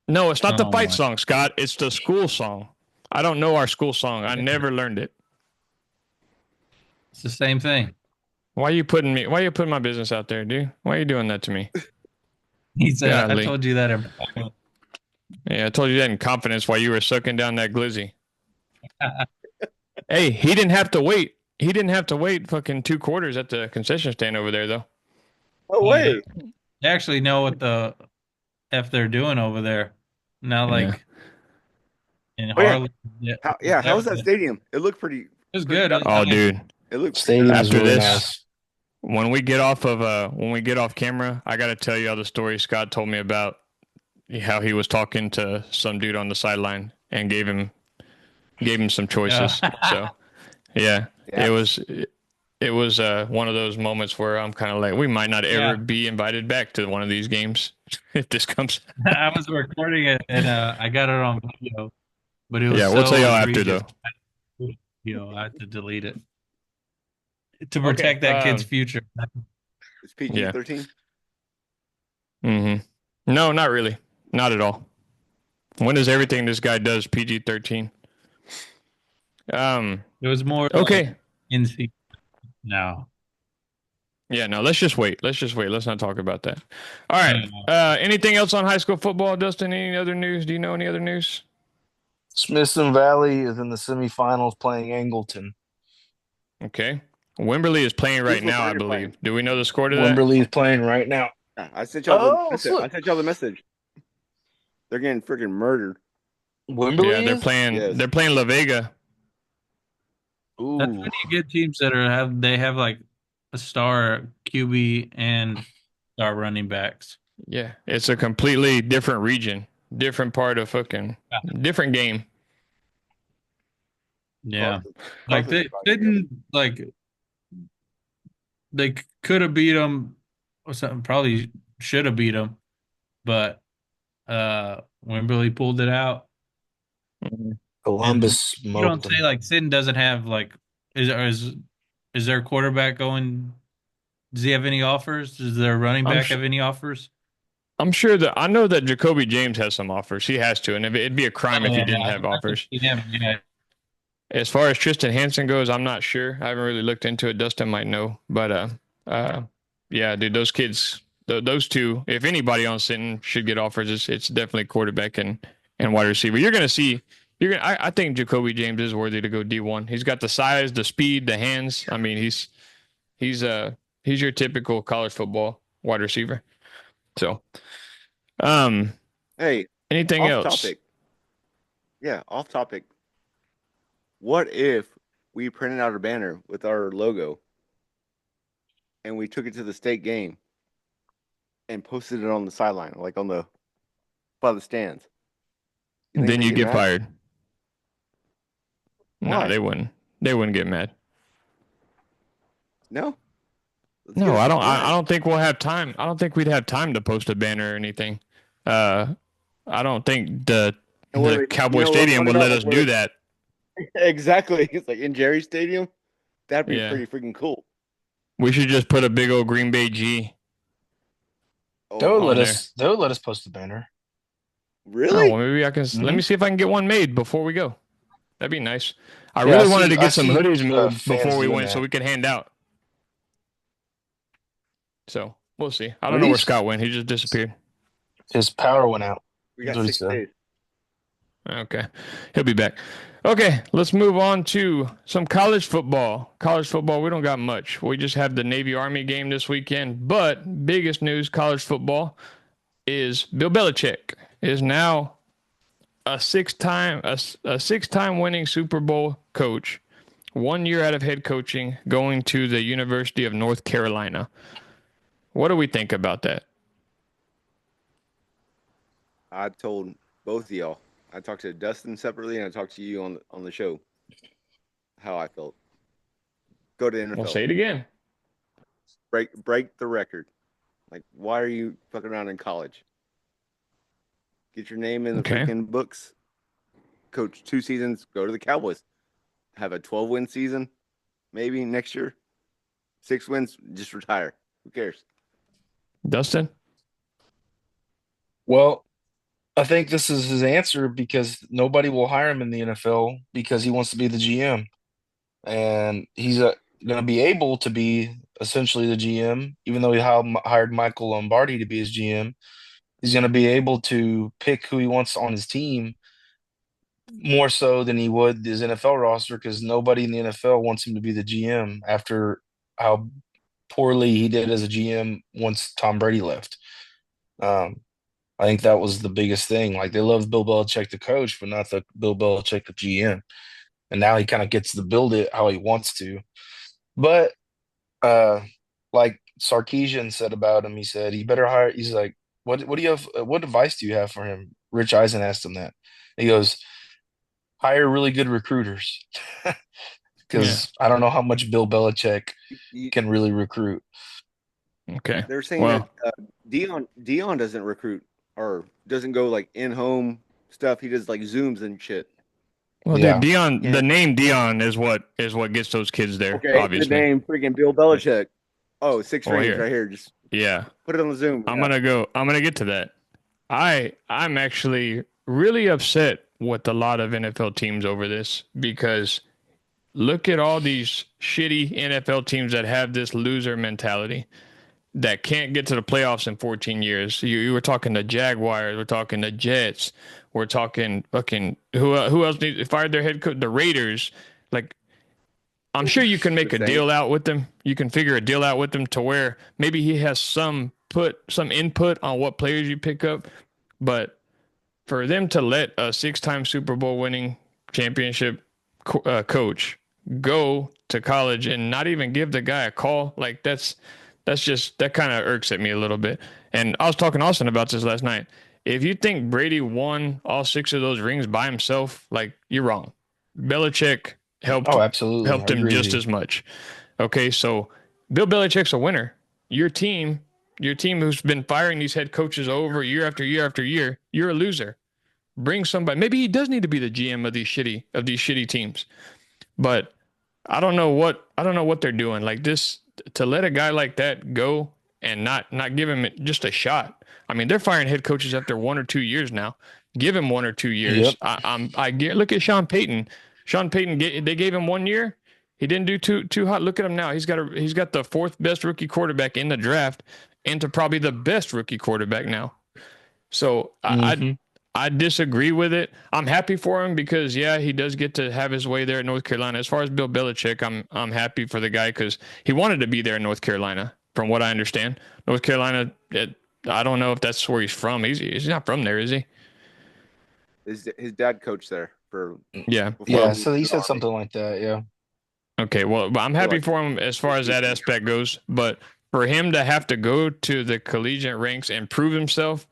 No, it's not the Oh fight my! song, Scott. It's the school song. I don't know our school song. I never learned it. It's the same thing. Why you putting me? Why you putting my business out there, dude? Why are you doing that to me? He said, "I Golly. told you that." Yeah, I told you that in confidence while you were sucking down that glizzy. Hey, he didn't have to wait. He didn't have to wait fucking 2 quarters at the concession stand over there, though. No Yeah, way. they actually know what the F they're doing over there. Now, Yeah. like in Oh yeah. Harlem, yeah, How that was was that stadium? It looked it was pretty good. It was Oh, nice. nice. dude. It looked pretty Stadium nice. is After really Yeah. this, nice. when we get off camera, I gotta tell you all the story Scott told me about how he was talking to some dude on the sideline and gave him some choices. So yeah, Yeah. it was one of those moments where I'm kind of like, we might not Yeah, ever be invited back to one of these games if this comes. I was recording it and I got it on video, but it was Yeah, we'll tell so y'all after egregious. though. I had to delete it to Okay. protect that kid's future. It's PG Yeah. 13. No, not really. Not at all. When is everything this guy does PG-13? Um. It was more like Okay. in season now. Yeah. No. Let's just wait. Let's just wait. Let's not talk about that. All right. Uh, Anything else on high school football, Dustin? Any other news? Do you know any other news? Smithson Valley is in the semifinals playing Angleton. Okay. Wimberley is playing Who's right now, I Laverne playing? believe. Do we know the score to that? Wimberley is playing right now. Yeah, I sent y'all the Oh, message. so I sent y'all the message. They're getting freaking murdered. Yeah, Wimberley they're is? playing. Yes. They're playing La Vega. that's Ooh. when you get teams that have like a star QB and star running backs. Yeah, it's a completely different region, different part of fucking Yeah. different game. Yeah. Carthage. Like Carthage they is probably gonna go. didn't like they could have beat them or something. Probably should have beat them, but Wimberley pulled it out. Mhm. And Columbus you don't smoked say them. like Sin doesn't have like is their quarterback going? Does he have any offers? Does their running I'm back sh have any offers? I'm sure that I know that Jacoby James has some offers. He has to, and it'd be a crime Oh if he yeah, didn't I have can offers. see him. Yeah, As far as Tristan Hansen goes, I'm not sure. I haven't really looked into it. Dustin might know, but uh, yeah, dude, those kids, those two, if anybody on Sinton should get offers, it's definitely quarterback and wide receiver. You're gonna see, you're gonna. I think Jacoby James is worthy to go D1. He's got the size, the speed, the hands. I mean, he's uh he's your typical college football wide receiver. So, um, Hey, anything off else? topic. Yeah, off topic. What if we printed out a banner with our logo and we took it to the state game and posted it on the sideline, like on the by the stands? You think Then they you get get mad? fired. No, Why? they wouldn't. They wouldn't get mad. No. Let's get No, us I some don't. I flags. don't think we'll have time. I don't think we'd have time to post a banner or anything. Uh, I don't think And what the are they, you Cowboy know what's Stadium funny would about let like us do what that. exactly? It's like in Jerry Stadium. That'd be Yeah, pretty freaking cool. we should just put a big old Green Bay G They Oh, would let on there. us. They would let us post the banner. Oh, really? well, maybe I can. Let Hmm. me see if I can get one made before we go. That'd be nice. I Yeah, really wanted to I get some see hoodies made fans before we doing went so that. we could hand out. So we'll see. I don't know where Hoodies? Scott went. He just disappeared. His power went out. We That's got what he 6 said. days. Okay. He'll be back. Okay, let's move on to some college football. College football, we don't got much. We just have the Navy Army game this weekend. But biggest news, college football, is Bill Belichick is now a six-time winning Super Bowl coach, 1 year out of head coaching, going to the University of North Carolina. What do we think about that? I told both of y'all. I talked to Dustin separately, and I talked to you on the show. How I felt. Go to We'll NFL. say it again. Break the record. Like, why are you fucking around in college? Get your name in the Okay. freaking books. Coach 2 seasons. Go to the Cowboys. Have a 12-win season, maybe next year. 6 wins. Just retire. Who cares? Dustin? Well, I think this is his answer because nobody will hire him in the NFL because he wants to be the GM, and he's going to be able to be essentially the GM, even though he hired Michael Lombardi to be his GM. He's going to be able to pick who he wants on his team, more so than he would his NFL roster because nobody in the NFL wants him to be the GM after how poorly he did as a GM once Tom Brady left. Um, I think that was the biggest thing. Like they love Bill Belichick the coach, but not the Bill Belichick the GM. And now he kind of gets to build it how he wants to. But uh, like Sarkeesian said about him, he said he better hire. He's like, what do you have? What advice do you have for him? Rich Eisen asked him that. He goes, hire really good recruiters Yeah. because I don't know how much Bill Belichick You, can really recruit. Okay. they're saying that Well, Dion doesn't recruit or doesn't go like in home stuff. He does like Zooms and shit. dude, Yeah. Dion, the Can't. name Dion is what gets those kids there, Okay, the obviously. name freaking Bill Belichick. Oh, six Well, rings here. right here. Just Yeah. put it on the Zoom. Yeah. I'm gonna get to that. I'm actually really upset with a lot of NFL teams over this because look at all these shitty NFL teams that have this loser mentality that can't get to the playoffs in 14 years. You were talking the Jaguars, we're talking the Jets, we're talking fucking who else fired their head coach? The Raiders. Like I'm sure you can The make a deal Saints. out with them. You can figure a deal out with them to where maybe he has some input on what players you pick up, but for them to let a six-time Super Bowl winning championship coach go to college and not even give the guy a call, like that's just that kind of irks at me a little bit. And I was talking to Austin about this last night. If you think Brady won all six of those rings by himself, like you're wrong. Belichick helped Oh, absolutely. helped I him agree with just you. as much. Okay, so Bill Belichick's a winner. Your team, your team who's been firing these head coaches over year after year after year, you're a loser. Bring somebody. Maybe he does need to be the GM of these shitty teams. But I don't know what they're doing. Like this to let a guy like that go and not give him just a shot. I mean, they're firing head coaches after 1 or 2 years now. Give him 1 or 2 years. Yep. I get. Look at Sean Payton. Sean Payton. They gave him 1 year. He didn't do too hot. Look at him now. He's got the fourth best rookie quarterback in the draft, and to probably the best rookie quarterback now. So Hmm. I disagree with it. I'm happy for him because yeah, he does get to have his way there at North Carolina. As far as Bill Belichick, I'm happy for the guy because he wanted to be there in North Carolina, from what I understand. North Carolina, I don't know if that's where he's from. He's not from there, is he? His dad coached there for Yeah. before he Yeah. Well, went So to he the said army something like that. Yeah. okay. Well, but I'm for happy like for him as far as that 18 years. aspect goes. But for him to have to go to the collegiate ranks and prove himself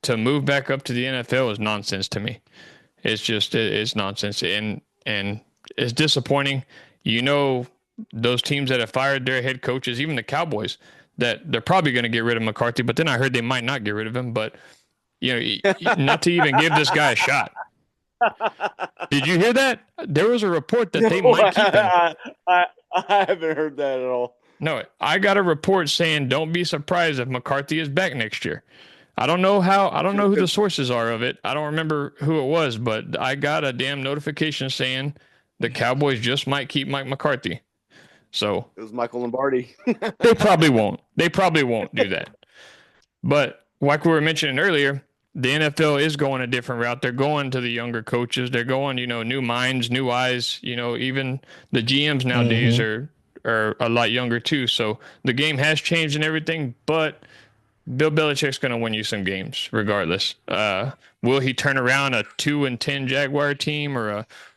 to move back up to the NFL is nonsense to me. It's nonsense and it's disappointing. You know those teams that have fired their head coaches, even the Cowboys, that they're probably going to get rid of McCarthy. But then I heard they might not get rid of him. But not to even give this guy a shot. Did you hear that? There was a report that No, they might keep him. I haven't heard that at all. No, I got a report saying don't be surprised if McCarthy is back next year. I don't know who the Because sources are of it. I don't remember who it was, but I got a damn notification saying the Cowboys just might keep Mike McCarthy. So it was Michael Lombardi. they probably won't. They probably won't do that. But like we were mentioning earlier, the NFL is going a different route. They're going to the younger coaches. They're going, new minds, new eyes. Even the GMs nowadays Hmm. are a lot younger too. So the game has changed and everything, but Bill Belichick's going to win you some games regardless. Will he turn around a 2-10 Jaguar team or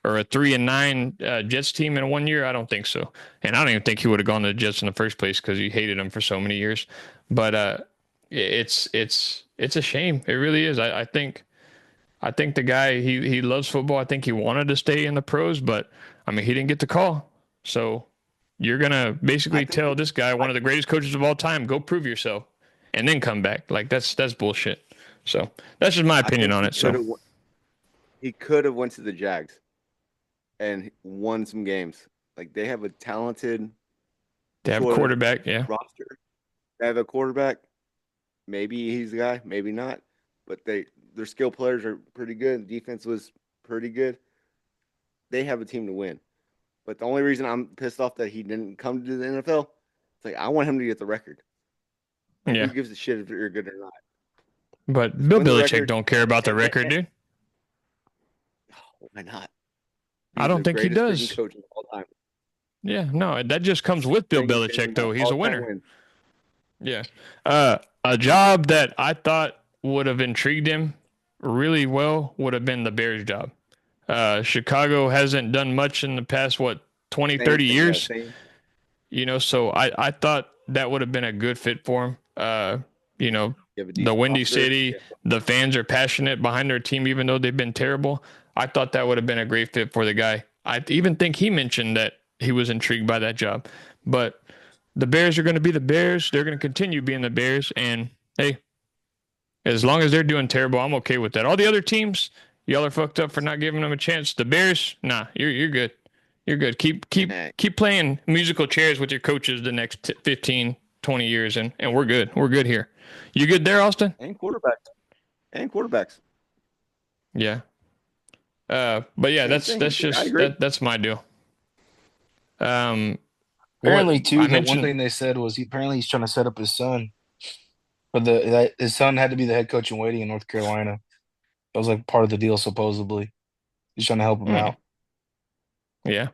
a 3-9 Jets team in 1 year? I don't think so. And I don't even think he would have gone to the Jets in the first place because he hated them for so many years. But it's a shame. It really is. I think the guy he loves football. I think he wanted to stay in the pros, but I mean he didn't get the call. So you're gonna I basically think tell this guy, I one of the greatest coaches of all time, go prove yourself, and then come back. Like that's bullshit. So that's just my I opinion think on it. So he could have went to the Jags and won some games. Like they have a talented they have a sort of quarterback, yeah. roster. They have a quarterback. Maybe he's the guy, maybe not. But their skill players are pretty good. Defense was pretty good. They have a team to win. But the only reason I'm pissed off that he didn't come to the NFL, it's like I want him to get the record. Like who Yeah. gives a shit if you're good or not? But Just Bill win the Belichick record. don't care about the And, record, dude. Why not? I He's don't the think he greatest freaking does. coach of all time. Yeah, no, that just comes with Bill Bringing Belichick, family though. He's a all-time winner. win. Yeah. A job that I thought would have intrigued him really well would have been the Bears job. Chicago hasn't done much in the past, what, 20, Same, 30 yeah, years? same. So I thought that would have been a good fit for him. You know, You have a the decent Windy roster. City, Yeah. the fans are passionate behind their team, even though they've been terrible. I thought that would have been a great fit for the guy. I even think he mentioned that he was intrigued by that job. But the Bears are going to be the Bears. They're going to continue being the Bears. And hey, as long as they're doing terrible, I'm okay with that. All the other teams, y'all are fucked up for not giving them a chance. The Bears, nah, you're good. You're good. Keep playing musical chairs with your coaches the next 15, 20 years, and we're good. We're good here. You good there, Austin? And quarterbacks. And quarterbacks. Yeah. But yeah, Same that's thing. that's I just agree. that's my deal. Um, what Apparently, too, I the one mentioned. thing they said was apparently he's trying to set up his son for his son had to be the head coach in waiting in North Carolina. That was like part of the deal, supposedly. He's trying to help him Hmm, out. yeah.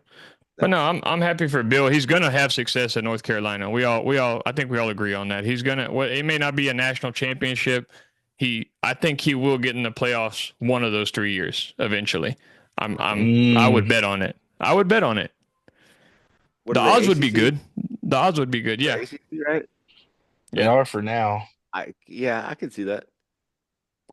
But no, That's I'm happy for Bill. He's gonna have success at North Carolina. We all I think we all agree on that. He's gonna well, it may not be a national championship. I think he will get in the playoffs one of those 3 years eventually. I Mm, would bet on it. I would bet on it. what The are they? odds would be ACC? good. The odds would be good. They're Yeah. ACC, right? they Yeah. are for now. I can see that.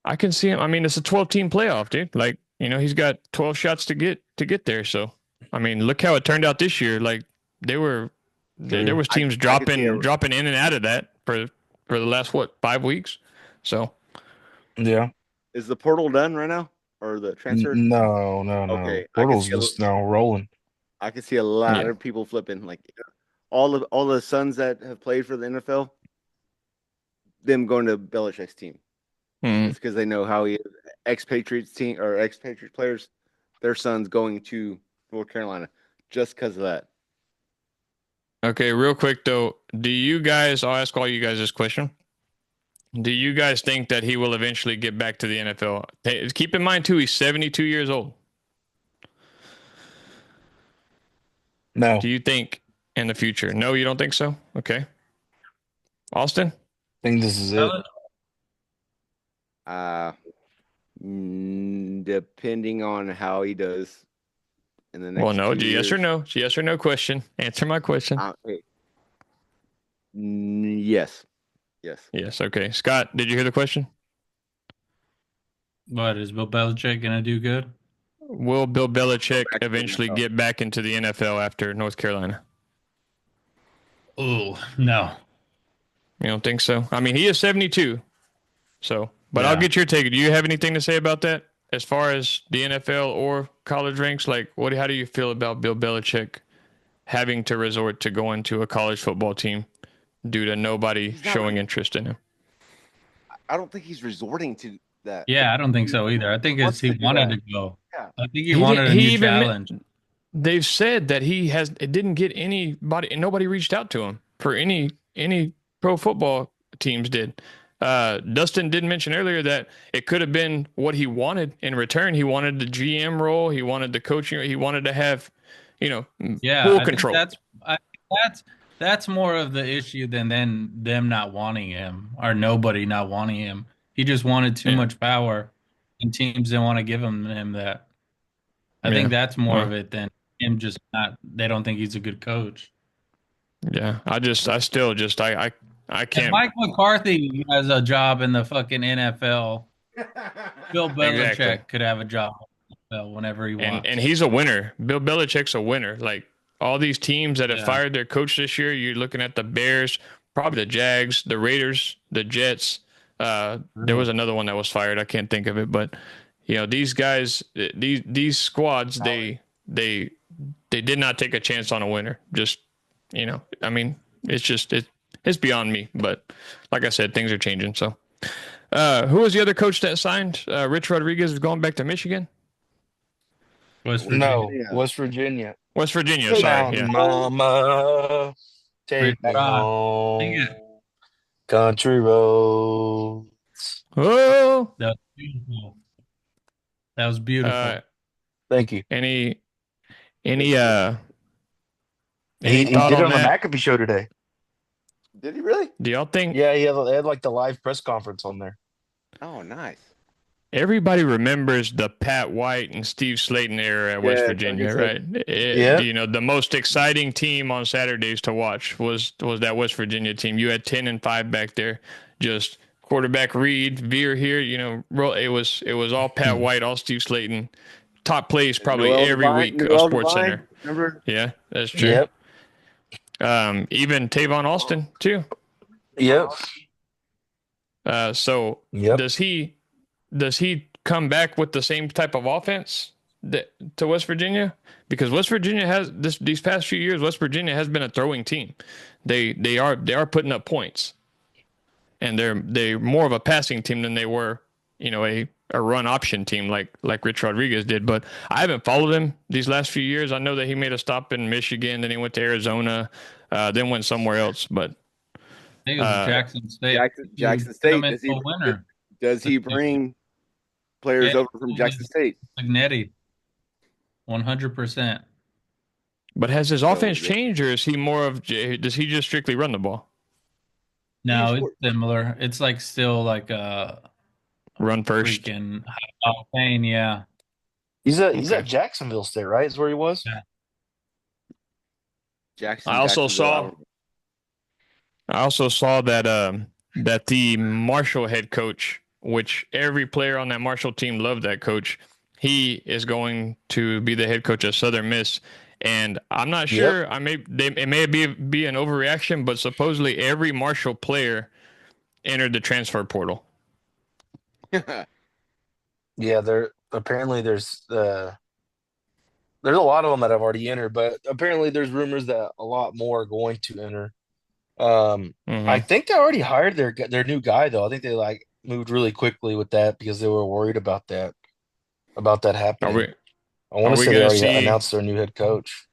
I can see him. I mean, it's a 12 team playoff, dude. Like, he's got 12 shots to get there. So, I mean, look how it turned out this year. Like they were there True. was teams I could see a dropping in and out of that for the last what, 5 weeks. So, Yeah. is the portal done right now? Or the transfer? No, no, no. Okay. Portal's just now rolling. I can see a lot yeah. of people flipping. Like all the sons that have played for the NFL, them going to Belichick's team. Mm. It's because they know how he is. Expatriates team or expatriate players, their sons going to North Carolina just because of that. Okay, real quick though, I'll ask all you guys this question. Do you guys think that he will eventually get back to the NFL? Hey, keep in mind too, he's 72 years old. No, Do you think in the future? No, you don't think so? Okay. Austin? I think this is it. Uh, depending on how he does in the Well, next no. 2 years. Yes or no question. Answer my question. Hey, yes, yes. Yes. Okay. Scott, did you hear the question? What is Bill Belichick gonna do good? Will Bill Go Belichick back to the eventually NFL. get back into the NFL after North Carolina? Oh no. You don't think so? I mean, he is 72. So, but I'll Yeah. get your take. Do you have anything to say about that as far as the NFL or college ranks? Like, how do you feel about Bill Belichick having to resort to going to a college football team due to nobody He's not. showing interest in him? I don't think he's resorting to that. Yeah, I don't think He so either. I think it's wants he to do wanted that. to go. Yeah. I think he He wanted didn't. a He new even challenge. they've said that it didn't get anybody, nobody reached out to him for any pro football teams did. Dustin did mention earlier that it could have been what he wanted in return. He wanted the GM role. He wanted the coaching. He wanted to have, you know, Yeah, full I think control. that's more of the issue than them not wanting him or nobody not wanting him. He just wanted too Yeah, much power, and teams didn't want to give him that. I think yeah. that's more of Well, it than him just not. They don't think he's a good coach. yeah. I still just, I If can't Mike McCarthy has a job in the fucking NFL, Bill exactly. Belichick could have a job in the NFL whenever he And wants. he's a winner. Bill Belichick's a winner. Like all these teams that have Yeah. fired their coach this year, you're looking at the Bears, probably the Jags, the Raiders, the Jets. There was another one that was fired. I can't think of it, but these guys, these squads, they they did not take a chance on a winner. Just I mean, it's beyond me. But like I said, things are changing. So, who was the other coach that signed? Rich Rodriguez is going back to Michigan. West No, Virginia. Yeah. West Virginia. West Virginia, Take sorry. Mountain Yeah. Mama, Rich take me Rod. Sing home. it. Country roads. Oh. That was beautiful. That was Uh, beautiful. Thank you. Any Good any shit. uh any He thought did it on on the that? McAfee show today. Did he really? Do y'all think Yeah, they had like the live press conference on there. Oh, nice. everybody remembers the Pat White and Steve Slayton era at West Yes, I was gonna Virginia, say. right? Yeah. The most exciting team on Saturdays to watch was that West Virginia team. You had 10 and 5 back there, just quarterback read, veer here, roll. It was all Pat White, all Steve Slayton. Top plays probably every week of Noel Sports Devine. Center. Remember? Yeah, that's true. Yep. Even Tavon Austin too. Yep. So Yep. does he come back with the same type of offense to West Virginia? Because West Virginia has these past few years, West Virginia has been a throwing team. They are putting up points, and they're more of a passing team than they were, a run option team like Rich Rodriguez did. But I haven't followed him these last few years. I know that he made a stop in Michigan, then he went to Arizona, then went somewhere else. But I think it was uh, Jackson State. He Jackson turned him State. into a winner Does this he year. bring players Yeah, over from it Jackson was State? Magnetti, 100%. but has his So offense changed, or is he more of does he just strictly run the ball, No, he's it's similar. It's like still like a run first? freaking pain. Yeah. He's Okay. at Jacksonville State, right? Is where he was. Yeah. I Jackson, also Jacksonville. I saw don't know. I also saw that the Marshall head coach, which every player on that Marshall team loved that coach, he is going to be the head coach of Southern Miss. And I'm not Yep. sure. It may be an overreaction, but supposedly every Marshall player entered the transfer portal. Yeah. There's a lot of them that have already entered, but apparently there's rumors that a lot more are going to enter. I Hmm. think they already hired their new guy though. I think they like moved really quickly with that because they were worried about that Are happening. we I want are to we say they gonna already see announced their new head coach.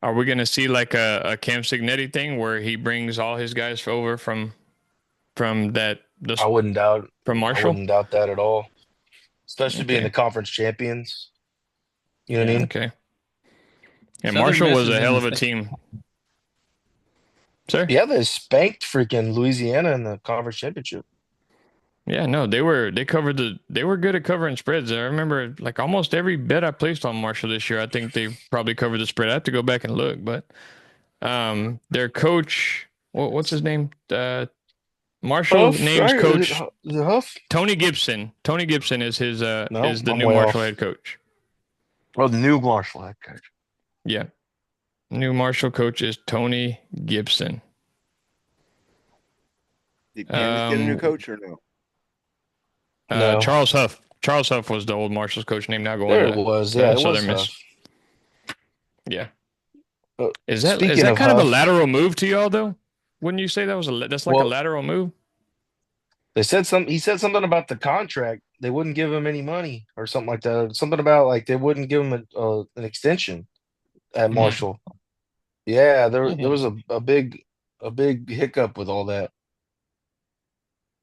are we gonna see like a Cam Signetti thing where he brings all his guys over from that I this wouldn't doubt from I Marshall? wouldn't doubt that at all, especially being the Okay. conference champions. You know what I Yeah. mean? Okay. And Southern Marshall Miss was is a in hell the of a same. team, sir. Yeah, they spanked freaking Louisiana in the conference championship. Yeah, no, they were good at covering spreads. I remember like almost every bet I placed on Marshall this year, I think they probably covered the spread. I have to go back and look, but their coach, what's his name? Marshall Huff, names right? coach Is it Huff? Tony Gibson. Tony Gibson No, is the I'm new way Marshall off. head coach. Oh, the new Marshall head coach. Yeah. New Marshall coach is Tony Gibson. Did Kansas get a new Um coach or no? No, Charles Huff. Charles Huff was the old Marshall's coach name now going there it was. Yeah, to it was Southern Miss. Huff. Yeah. Uh, Is Speaking that of kind of a Huff, lateral move to y'all though? Wouldn't you say that's like a well, lateral move? he said something about the contract. They wouldn't give him any money or something like that. Something about like they wouldn't give him an extension at Hmm. Marshall. Yeah, there Oh, was a big hiccup with all that.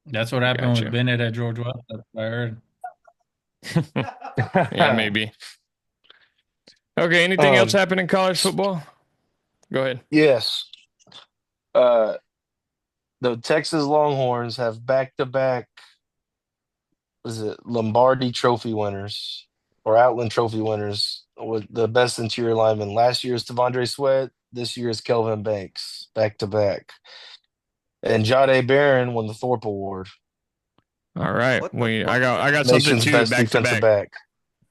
that's what happened with Gotcha. Bennett at George West. That's what I heard. Yeah, maybe. Okay, anything else Um, happen in college football? Go ahead. yes. Uh, the Texas Longhorns have back-to-back, is it Lombardi Trophy winners or Outland Trophy winners with the best interior lineman. Last year's Devondre Sweat, this year's Kelvin Banks, back to back. And Jade Barron won the Thorpe Award, All right. What the fuck is I that? got something nation's too, best back to defensive back. back.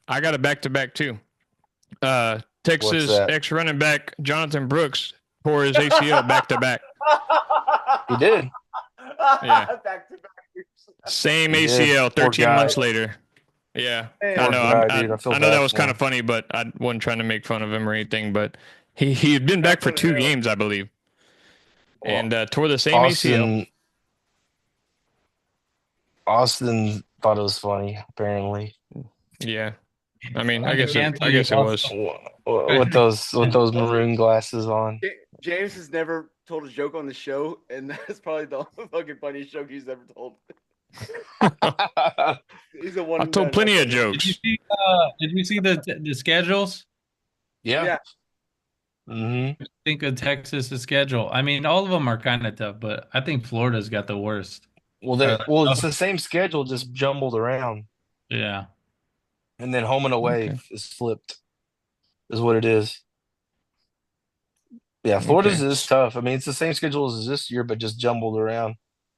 I got a back to back too. What's Texas that? ex running back Jonathan Brooks tore his ACL back to back. He did. Yeah. Back to back. Same He did. ACL Poor 13 guy. months later. Yeah. I Man, Poor know. guy, dude. I feel I know that bad was for kind of him. funny, but I wasn't trying to make fun of him or anything, but he had been back that's for two unreal. games, I believe, Well, and tore the same ACL. Austin Austin thought it was funny, apparently. Yeah. I mean, I I cancel you guess it was. also. With those maroon glasses on. James has never told a joke on the show, and that's probably the fucking funniest joke he's ever told. He's a one I've and told done. plenty That's of it. jokes. Did you see the schedules? Yeah. Yeah. Hmm. Think of Texas's schedule. I mean, all of them are kind of tough, but I think Florida's got the worst. Or It's the same schedule, just jumbled around, yeah. and then home and away Okay. is flipped, is what it is. Yeah, Florida's Okay. is tough. I mean, it's the same schedule as this year, but just jumbled around.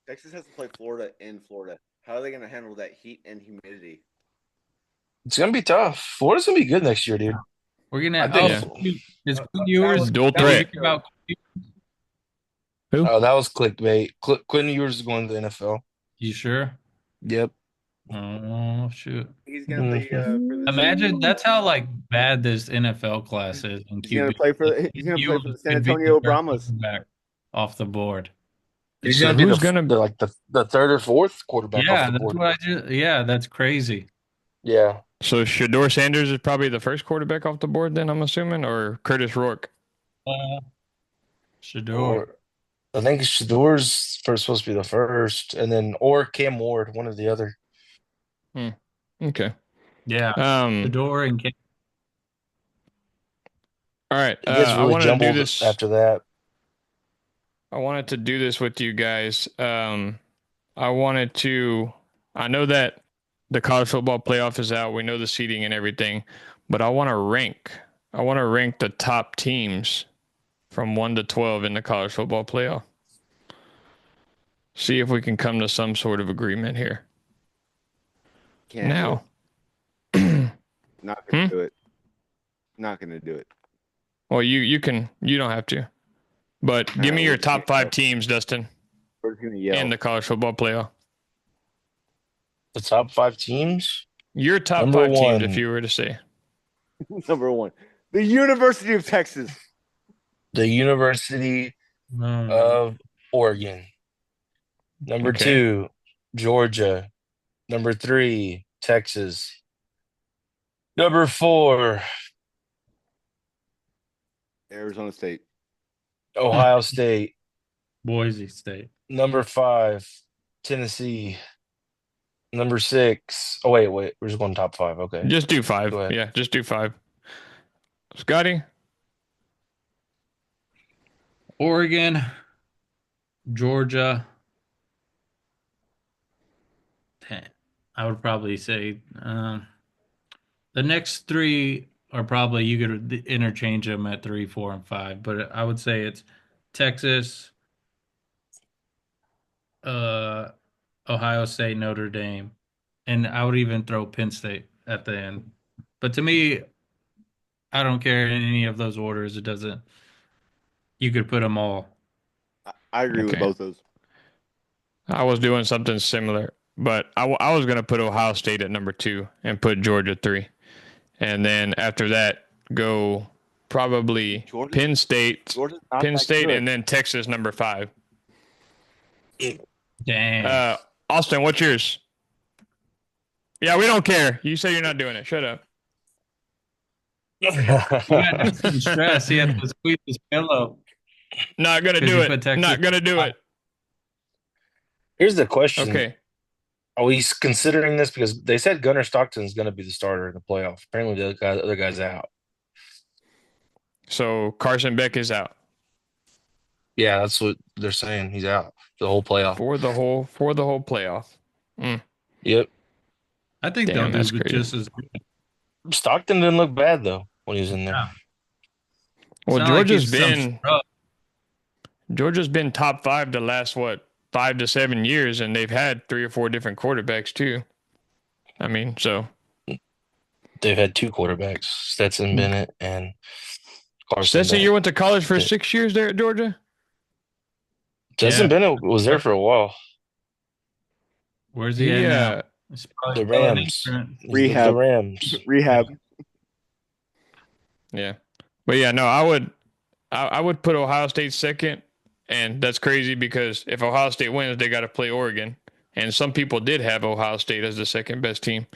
Texas has to play Florida in Florida. How are they going to handle that heat and humidity? It's gonna be tough. Florida's gonna be good next year, dude. We're I gonna. think. Oh, Yeah. is Quinn That Ewers? was Dual that Did you was hear threat. a joke. about? Who? Oh, that was clickbait. Quentin Ewers is going to the NFL. You sure? Yep. Oh shoot! He's going to play Hmm. for the Imagine that's how like bad this NFL class is in he's going to QB. play for Like, the he's Quinn going to play for Ewers the San could be the Antonio third Brahmas. quarterback off the board. He's So gonna be who's gonna? the third or fourth quarterback off Yeah, the that's board. what I just. Yeah, that's crazy. Yeah. So Shador Sanders is probably the first quarterback off the board. Then I'm assuming, or Curtis Rourke. Uh, Shador. Or I think Shador's first supposed to be the first, and then or Cam Ward, one or the other. Hmm. Okay. Yeah, Um. Shador and All right. It gets I really wanted to do jumbled this. after that. I wanted to do this with you guys. I wanted to. I know that the college football playoff is out. We know the seeding and everything, but I want to rank. I want to rank the top teams from 1 to 12 in the college football playoff. See if we can come to some sort of agreement here. Can't do it. Now, hmm? Not going to do it. Not going to do it. Well, you don't have to. But give me We're your just gonna top 5 yell. teams, Dustin, We're just going to in yell. the college football playoff. The top five teams. Your top Number 5 teams, if one, you were to say. Number one, the University of Texas. the University no. of Oregon. Number Okay. two, Georgia. Number three, Texas. Number four, Arizona State. Ohio State. Boise State. Number five, Tennessee. Number six. Oh, wait. We're just going top five. Okay. Just do 5. Go ahead. Yeah, just do 5. Scotty? Oregon, Georgia. I would probably say the next three are probably you could interchange them at 3, 4, and 5, but I would say it's Texas, uh, Ohio State, Notre Dame, and I would even throw Penn State at the end. But to me, I don't care in any of those orders. It doesn't. You could put them all. I agree with Okay. both those. I was doing something similar, but I was going to put Ohio State at number 2 and put Georgia 3. And then after that, go probably Georgia- Penn State, Georgia's not that good. and then Texas number 5. Dang. Austin, what's yours? Yeah, we don't care. You say you're not doing it. Shut up. He got some stress. He had to squeeze his pillow. Not gonna 'Cause do you it. put Texas Not gonna do it. Here's the question. Okay. Are we considering this because they said Gunnar Stockton is going to be the starter in the playoff? Apparently, the other guy's out. So Carson Beck is out Yeah, that's what they're saying. He's out the whole playoff. for the whole playoff. Yep. I think Damn, they'll that's do crazy. just as good. Stockton didn't look bad though when he was in there. Yeah. Well, It's not like Georgia's he's some been scrub. top 5 the last 5 to 7 years, and they've had 3 or 4 different quarterbacks too. I mean, so They've had two quarterbacks, Stetson Bennett and Carson Stetson, Beck. you went to college for Yeah. 6 years there at Georgia. Stetson Yeah. Bennett was there for a while. Where's he at now? Yeah. He's probably The still an Rams. intern. He's with Rehab. The Rams. Rehab. Yeah. But yeah, no, I would put Ohio State second, and that's crazy because if Ohio State wins, they got to play Oregon, and some people did have Ohio State as the second best team,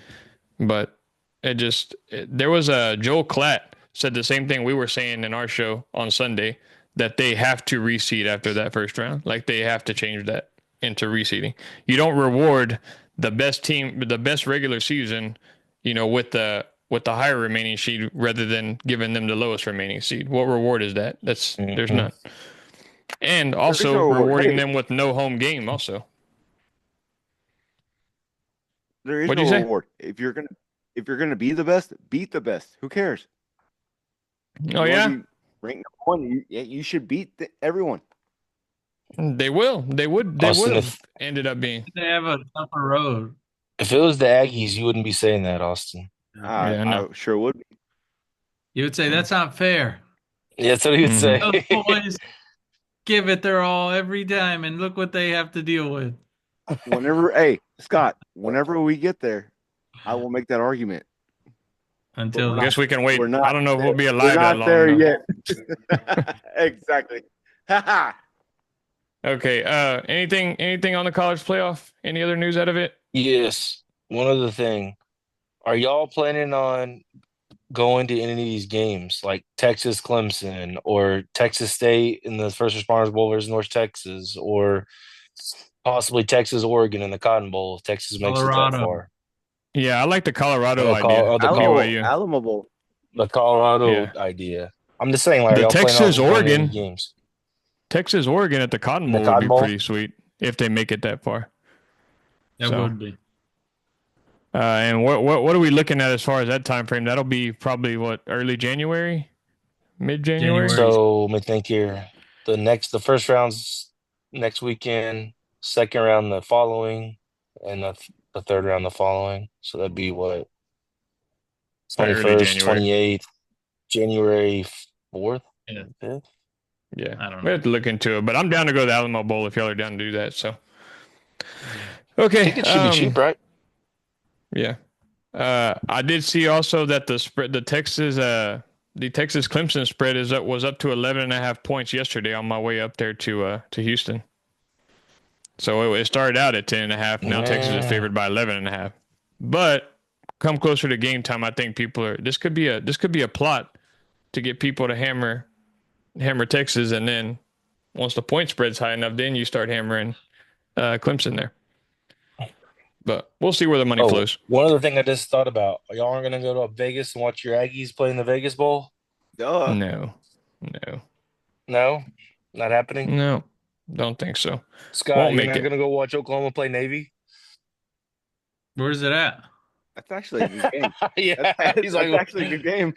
but there was a Joel Klatt said the same thing we were saying in our show on Sunday, that they have to reseed after that first round, like they have to change that, into reseeding. You don't reward the best team, the best regular season, with the higher remaining seed rather than giving them the lowest remaining seed. What reward is that? There's Mhm. none. And There is also no reward. rewarding Hey, them with no home game also. there is What'd no you say? reward. If you're gonna be the best, beat the best. Who cares? Oh You want to yeah, be ranked number one. You should beat everyone. they will. They would Austin, have ended up being. They have a tougher road. if it was the Aggies, you wouldn't be saying that, Austin. Yeah, I no. sure would. You would say that's not fair. Yeah, that's what he would Mhm. say. Those boys give it their all every time, and look what they have to deal with. Hey, Scott, whenever we get there, I will make that argument. But Until we're then. not. Guess we can wait. We're not I don't know if there. we'll be We're alive that not long there though. yet. Exactly. Okay. Anything on the college playoff? Any other news out of it? Yes. One other thing. Are y'all planning on going to any of these games, like Texas Clemson or Texas State in the First Responders Bowl versus North Texas, or possibly Texas Oregon in the Cotton Bowl if Texas makes it that Colorado. far? Yeah, I like the Colorado Oh, idea the for BYU. Alamo Bowl. Colorado Yeah. idea. I'm just saying, like, are The y'all planning Texas on going to any Oregon, games Texas Oregon at the Cotton in the Bowl would Cotton be Bowl? pretty sweet if they make it that far. That So, would be. and what are we looking at as far as that time frame? That'll be probably what, early January, mid January. January. So let me think here. The first round's next weekend, second round the following, and the third round the following. So that'd be what, Probably early 21st, January. 28th, January 4th, Yeah, 5th. Yeah, I don't we know. have to look into it, but I'm down to go to the Alamo Bowl if y'all are down to do that. So, Yeah. okay. Tickets should be cheap, right? Yeah. I did see also that the Texas Clemson spread was up to 11.5 points yesterday on my way up there to Houston. So it started out at 10.5. Now Texas is Yeah. favored by 11.5. But come closer to game time, I think this could be a plot to get people to hammer Texas, and then once the point spread's high enough, then you start hammering Clemson there. But we'll see where the money Oh, flows. one other thing I just thought about. Y'all aren't gonna go to Vegas and watch your Aggies play in the Vegas Bowl? Duh. No, No, not happening. no, don't think so. Scott, Won't you're make not it. gonna go watch Oklahoma play Navy? Where's it at? That's actually a good game. Yeah, he's That's like, actually a good game.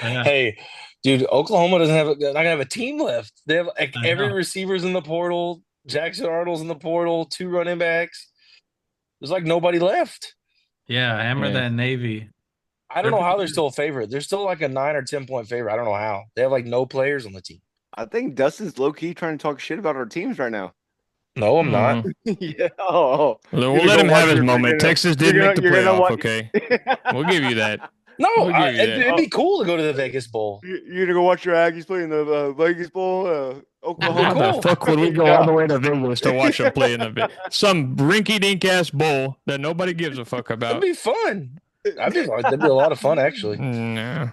Yeah, hey, dude, Oklahoma doesn't have not gonna have a team left. They have like I every know. receiver's in the portal. Jackson Arnold's in the portal. 2 running backs. There's like nobody left. Yeah, hammer Yeah. that Navy. I don't know how they're still a favorite. They're still like a 9 or 10 point favorite. I don't know how. They have like no players on the team. I think Dustin's low key trying to talk shit about our teams right now. No, I'm not. Yeah. Oh. We'll You're let gonna him watch have his your- moment. you're gonna- Texas did make the you're gonna playoff, watch- okay? We'll give you that. No, We'll give you that. it'd be cool to go to the Vegas Bowl. You're gonna go watch your Aggies play in the Vegas Bowl, Oklahoma. How the cool. fuck would we go Yeah. all the way to Vegas to watch them play in some rinky-dink ass bowl that nobody gives a fuck That'd about? be fun. That'd be a lot of fun, actually. No.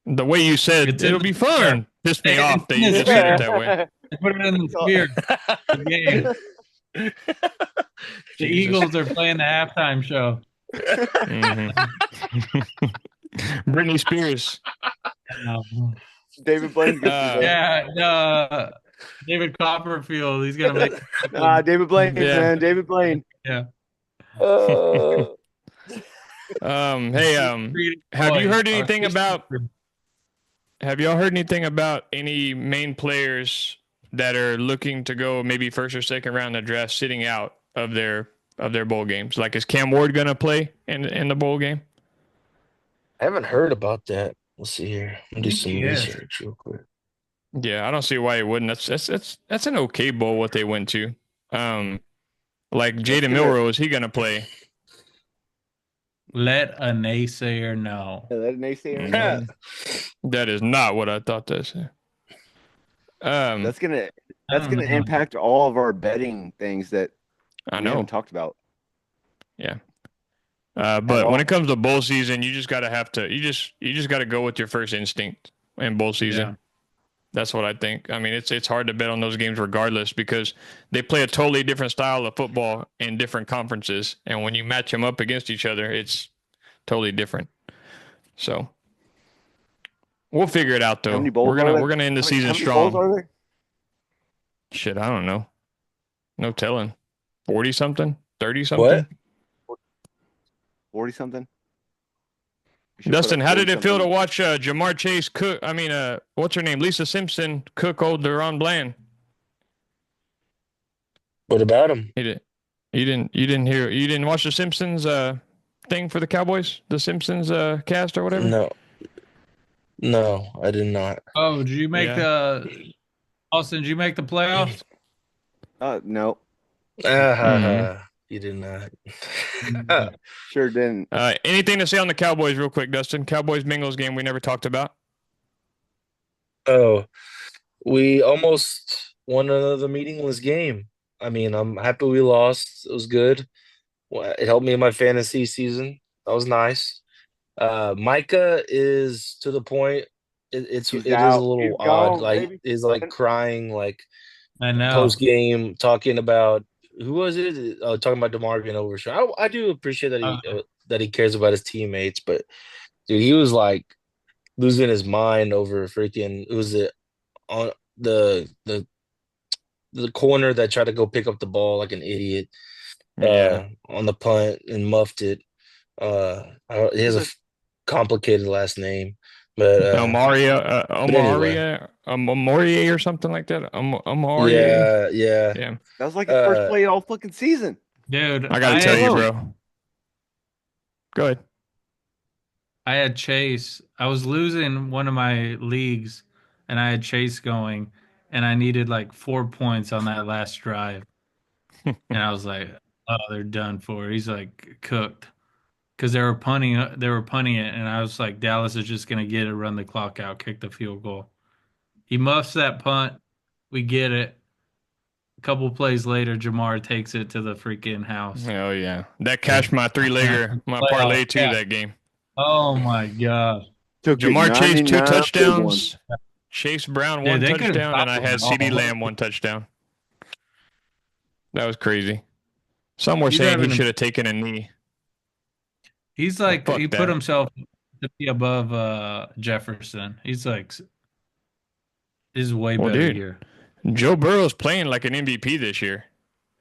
The way you said It's in it'll the be fun pissed me Hey, off that you it's just in said the it that way. Put it in the sphere. The game. The Eagles are playing the halftime show. Mhm. Britney Spears. David Blaine. Yeah, David Copperfield. He's gonna make. David Blaine, Yeah. man. David Blaine. Yeah. Uh, Hey, have you heard anything about? Have y'all heard anything about any main players that are looking to go maybe first or second round of the draft sitting out of their bowl games? Like, is Cam Ward gonna play in the bowl game? I haven't heard about that. Let's see here. Let me do some Yes. research real quick. Yeah, I don't see why he wouldn't. That's an okay bowl what they went to. Like Jaden Milroe, is he gonna play? Let a naysayer know. Let an naysayer Mhm. That is not what I thought that said. That's gonna I don't know. impact all of our betting things that I we know. haven't talked about. Yeah. But when it comes to bowl season, you just gotta go with your first instinct in bowl season. That's what I think. I mean, it's hard to bet on those games regardless because they play a totally different style of football in different conferences, and when you match them up against each other, it's totally different. So we'll figure it out How though. many bowls We're are gonna there? we're gonna end the How season many bowls strong. are there? Shit, I don't know. No telling. 40 something, 30 What? something. 40 something. We should put Dustin, up how 40 did it feel to something. watch Jamar Chase cook? I mean, what's her name? Lisa Simpson cook old Deron Bland. What about him? He did. You didn't watch the Simpsons thing for the Cowboys, the Simpsons cast or whatever. No, no, I did not. Oh, did you make Yeah. Austin? Did you make the playoffs? No, Mm. You did not. sure didn't. Anything to say on the Cowboys, real quick, Dustin? Cowboys Bengals game we never talked about. Oh, we almost won another meaningless game. I mean, I'm happy we lost. It was good. Well, it helped me in my fantasy season. That was nice. Micah is to the point. He's It is a out. He's little odd. gone, Like baby. is like crying like I know. post game talking about who was it? Talking about DeMar being overshot. I do appreciate Uh, that he cares about his teammates, but dude, he was like losing his mind over freaking. Who was it on the corner that tried to go pick up the ball like an idiot Yeah. on the punt and muffed it. He has Who's a it? complicated last name, but anyway, Omorie or something like that. Omorie. yeah, yeah. Yeah. That was like his first Uh, play all fucking season. dude, I got to I tell had you, alone. bro. Go ahead. I had Chase. I was losing one of my leagues, and I had Chase going, and I needed like 4 points on that last drive, and I was like, "Oh, they're done for." He's like cooked because they were punting. They were punting it, and I was like, "Dallas is just gonna get it, run the clock out, kick the field goal." He muffs that punt. We get it. A couple plays later, Jamar takes it to the freaking house. Oh yeah, that cashed my three-legger, my Playoff, parlay too yeah. that game. Oh my god, Took it Jamar Chase 2 99 big ones. touchdowns, Chase Brown dude, 1 they couldn't touchdown, and stop I him had at all. CeeDee Lamb 1 touchdown. That was crazy. Some were He's saying he having a should have taken a knee. He's But like he fuck put that. himself to be above Jefferson. He's like is way Well, better dude, here. Joe Burrow's playing like an MVP this year,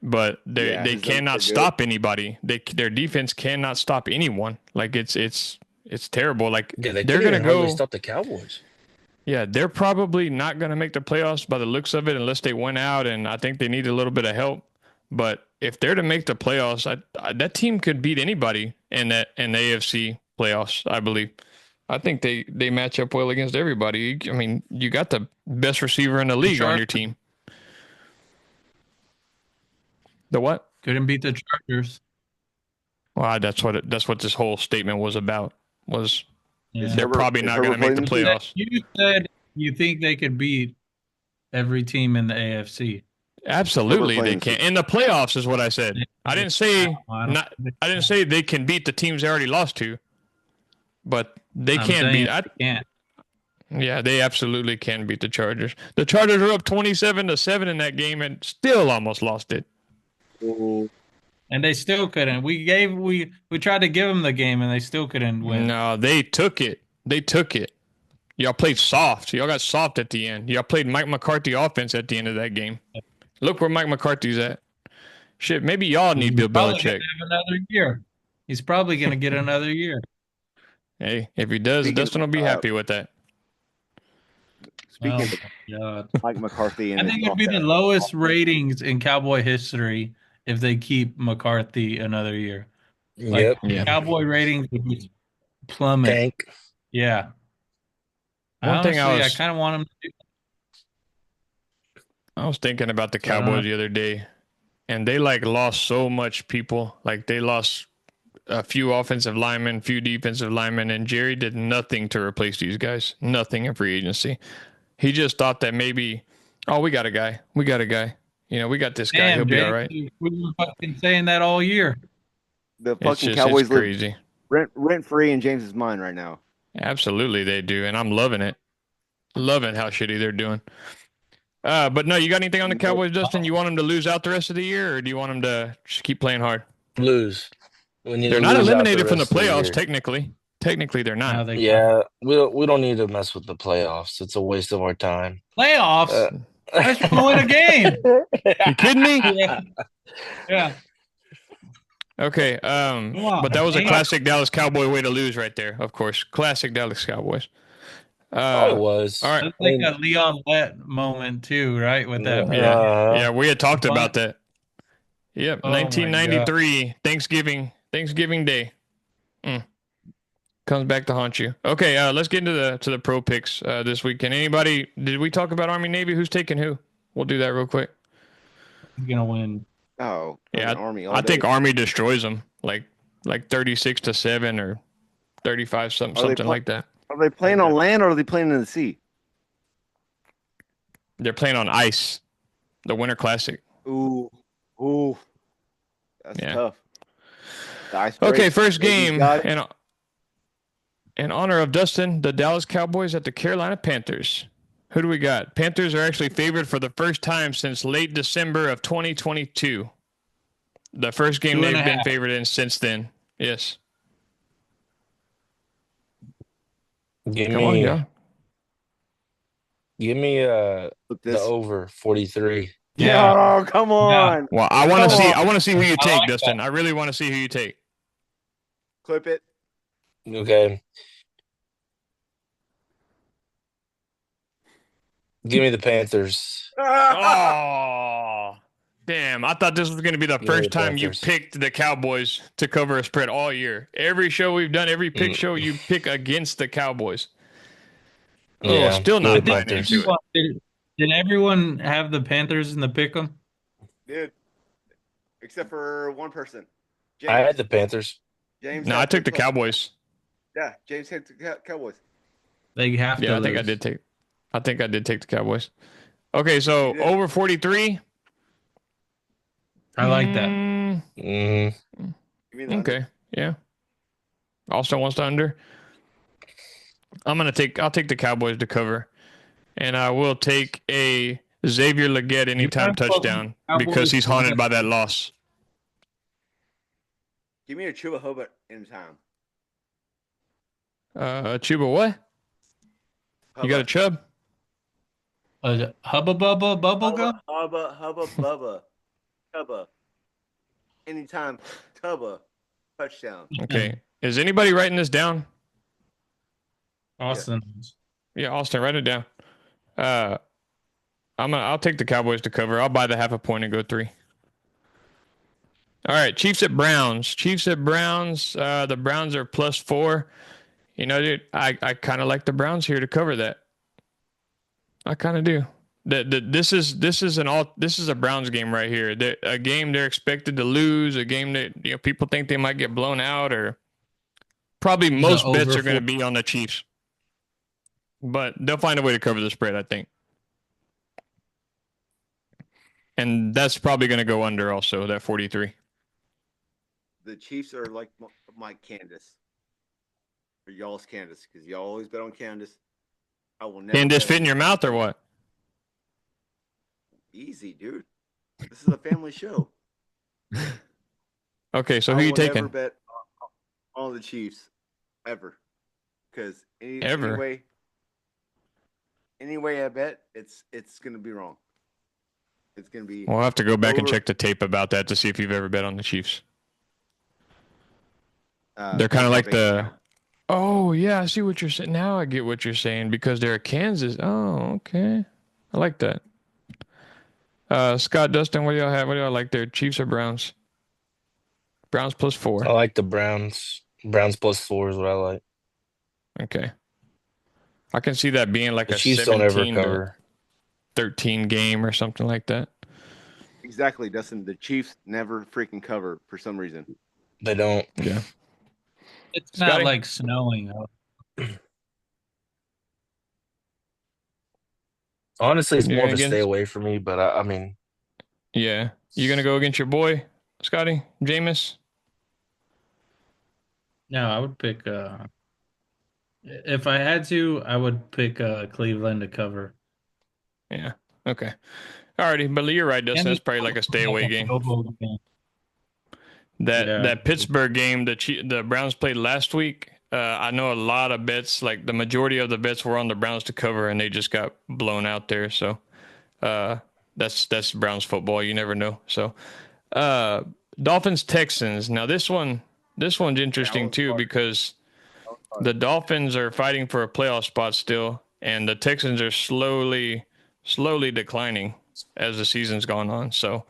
but Yeah, they his numbers cannot are good. stop anybody. Their defense cannot stop anyone. Like it's terrible. Like yeah, they they're couldn't gonna even hardly go. stop the Cowboys. Yeah, they're probably not gonna make the playoffs by the looks of it unless they win out, and I think they need a little bit of help. But if they're to make the playoffs, that team could beat anybody in the AFC playoffs. I believe. I think they match up well against everybody. I mean, you got the best receiver in the The league on Chargers your team. The what? couldn't beat the Chargers. Well, that's what this whole statement was about. Was Is Yeah. they're Herbert probably is not going to Herbert make playing the this week? playoffs. You said you think they could beat every team in the AFC. Is Herbert Absolutely, they playing this can. week? In the playoffs is what I said. I didn't say I don't not. I didn't say they can beat the teams they already lost to, but they I'm can beat. saying they can't. Yeah, they absolutely can beat the Chargers. The Chargers were up 27-7 in that game and still almost lost it. And they still couldn't. We tried to give them the game and they still couldn't win. No, they took it. They took it. Y'all played soft. Y'all got soft at the end. Y'all played Mike McCarthy offense at the end of that game. Look where Mike McCarthy's at. Shit, maybe y'all need He's Bill probably gonna Belichick. have another year. He's probably gonna get another year. Hey, if he does, Speaking Dustin will be happy with that. speaking Oh of my god. Mike McCarthy and I his think it'd be the lowest ratings in Cowboy history if they keep McCarthy another year. Like Yep, Yeah. Cowboy ratings would just plummet. tank. Yeah. One thing I kind of want him to do, I was thinking about the so I don't know. Cowboys the other day, and they like lost so much people. Like they lost a few offensive linemen, few defensive linemen, and Jerry did nothing to replace these guys. Nothing in free agency. He just thought that maybe, oh, we got a guy. We got a guy. You know, we got this guy. He'll Damn, be all James, right. we've been fucking saying that all year. the It's fucking just, it's Cowboys live crazy. rent free in James's mind right now. Absolutely, they do, and I'm loving it. Loving how shitty they're doing. But no, you got anything on the Cowboys, Dustin? You want them to lose out the rest of the year, or do you want them to just keep playing hard? Lose. We need They're to not lose out the eliminated from the rest of the playoffs, year. technically. Technically, they're No, not. they can't. Yeah, we don't need to mess with the playoffs. It's a waste of our time. Playoffs. Uh, I just want to win a game. You kidding me? Yeah. Yeah. Okay. Come on, But that was a man. classic Dallas Cowboy way to lose right there. Of course, classic Dallas Cowboys. Oh, it All was. right. That's I like mean, a Leon Lett moment too, right? With that Yeah. uh, Yeah, we had talked about punt. that. Yep, Oh my god. 1993, Thanksgiving Day. Comes back to haunt you. Okay, let's get into the pro picks this weekend. Anybody? Did we talk about Army Navy? Who's taking who? We'll do that real quick. He's gonna win. Oh, Yeah, Army all I think day. Army destroys them, like 36-7 or 35 Are they something like that. Are they playing on land or are they playing in the sea? They're playing on ice, the Winter Classic. Ooh, ooh, that's Yeah. tough. The ice Okay, breaks. first Baby's game, got it. and in honor of Dustin, the Dallas Cowboys at the Carolina Panthers. Who do we got? Panthers are actually favored for the first time since late December of 2022. The first game 2.5. they've been favored in since then. Yes. give Come on, me y'all. give me With the this. over 43. Yeah. Oh, come on. Well, I want to Come see. on. I want to see who you I take, like Dustin. I really want to see who you take. Clip it. Okay. Give me the Panthers. Oh, damn! I thought this was going to be the Give me first the time you Panthers. picked the Cowboys to cover a spread all year. Every show we've done, every pick show, you pick against the Cowboys. Oh, Yeah, still give me not the buying into Panthers. it. Did everyone have the Panthers in the pick 'em? Dude, except for one person. I James. had the Panthers. James No, I had took the Cowboys. Yeah, James had the Cowboys. They have to Yeah, I lose. think I did take. I think I did take the Cowboys. Okay, so You did. over 43. I like that. hmm Give me the under. Okay, yeah. Austin wants to under. I'll take the Cowboys to cover, and I will take a Xavier Legette anytime touchdown because he's haunted by that loss. Give me a Chuba Hubbard in time. Chuba, what? You got a Chubb? Hubba Bubba Bubble Gum? Hubba. Anytime Tubba. Touchdown. Okay. Is anybody writing this down? Austin. Yeah, Austin, write it down. I'll take the Cowboys to cover. I'll buy the half a point and go 3. All right, Chiefs at Browns. The Browns are +4. You know, dude, I kind of like the Browns here to cover that. I kind of do. This is a Browns game right here. A game they're expected to lose. A game that people think they might get blown out, or probably most bets are going to be on the Chiefs. But they'll find a way to cover the spread, I think. And that's probably going to go under also, that 43. The Chiefs are like my Candace. Or y'all's Candace, because y'all always bet on Candace. I will never. Can this bet fit in your mouth or what? Easy, dude. This is a family show. Okay, so who you taking? I will never bet on the Chiefs ever, because Ever? any way I bet, it's gonna be wrong. It's gonna be. We'll have to go back and over- check the tape about that to see if you've ever bet on the Chiefs. They're That's kind of my like big the. account. Oh yeah, I see what you're saying. Now I get what you're saying because they're a Kansas. Oh, okay, I like that. Scott, Dustin, what do y'all have? What do y'all like there? Chiefs or Browns? Browns I +4. like the Browns. Browns +4 is what I like. Okay. I can see that being like The a Chiefs don't ever 17 to cover. 13 game or something like that. Exactly, Dustin. The Chiefs never freaking cover for some reason. They don't. Yeah. It's Scotty? not like snowing. Honestly, it's You're more of gonna a stay against- away from me, but I mean, Yeah. You gonna go against your boy, Scotty? Jameis? No, I would pick If I had to, I would pick Cleveland to cover. Yeah. Okay. Alrighty, but you're right, Dustin. And That's it's probably like a stay like away a game. field goal game. That Yeah. that Pittsburgh game, the Browns played last week. I know a lot of bets, like the majority of the bets were on the Browns to cover, and they just got blown out there. So uh, that's Browns football. You never know. So uh, Dolphins Texans. Now this one's Yeah, that interesting was too fun. because That was fun. the Dolphins are fighting for a playoff spot still, and the Texans are slowly declining as the season's gone on. So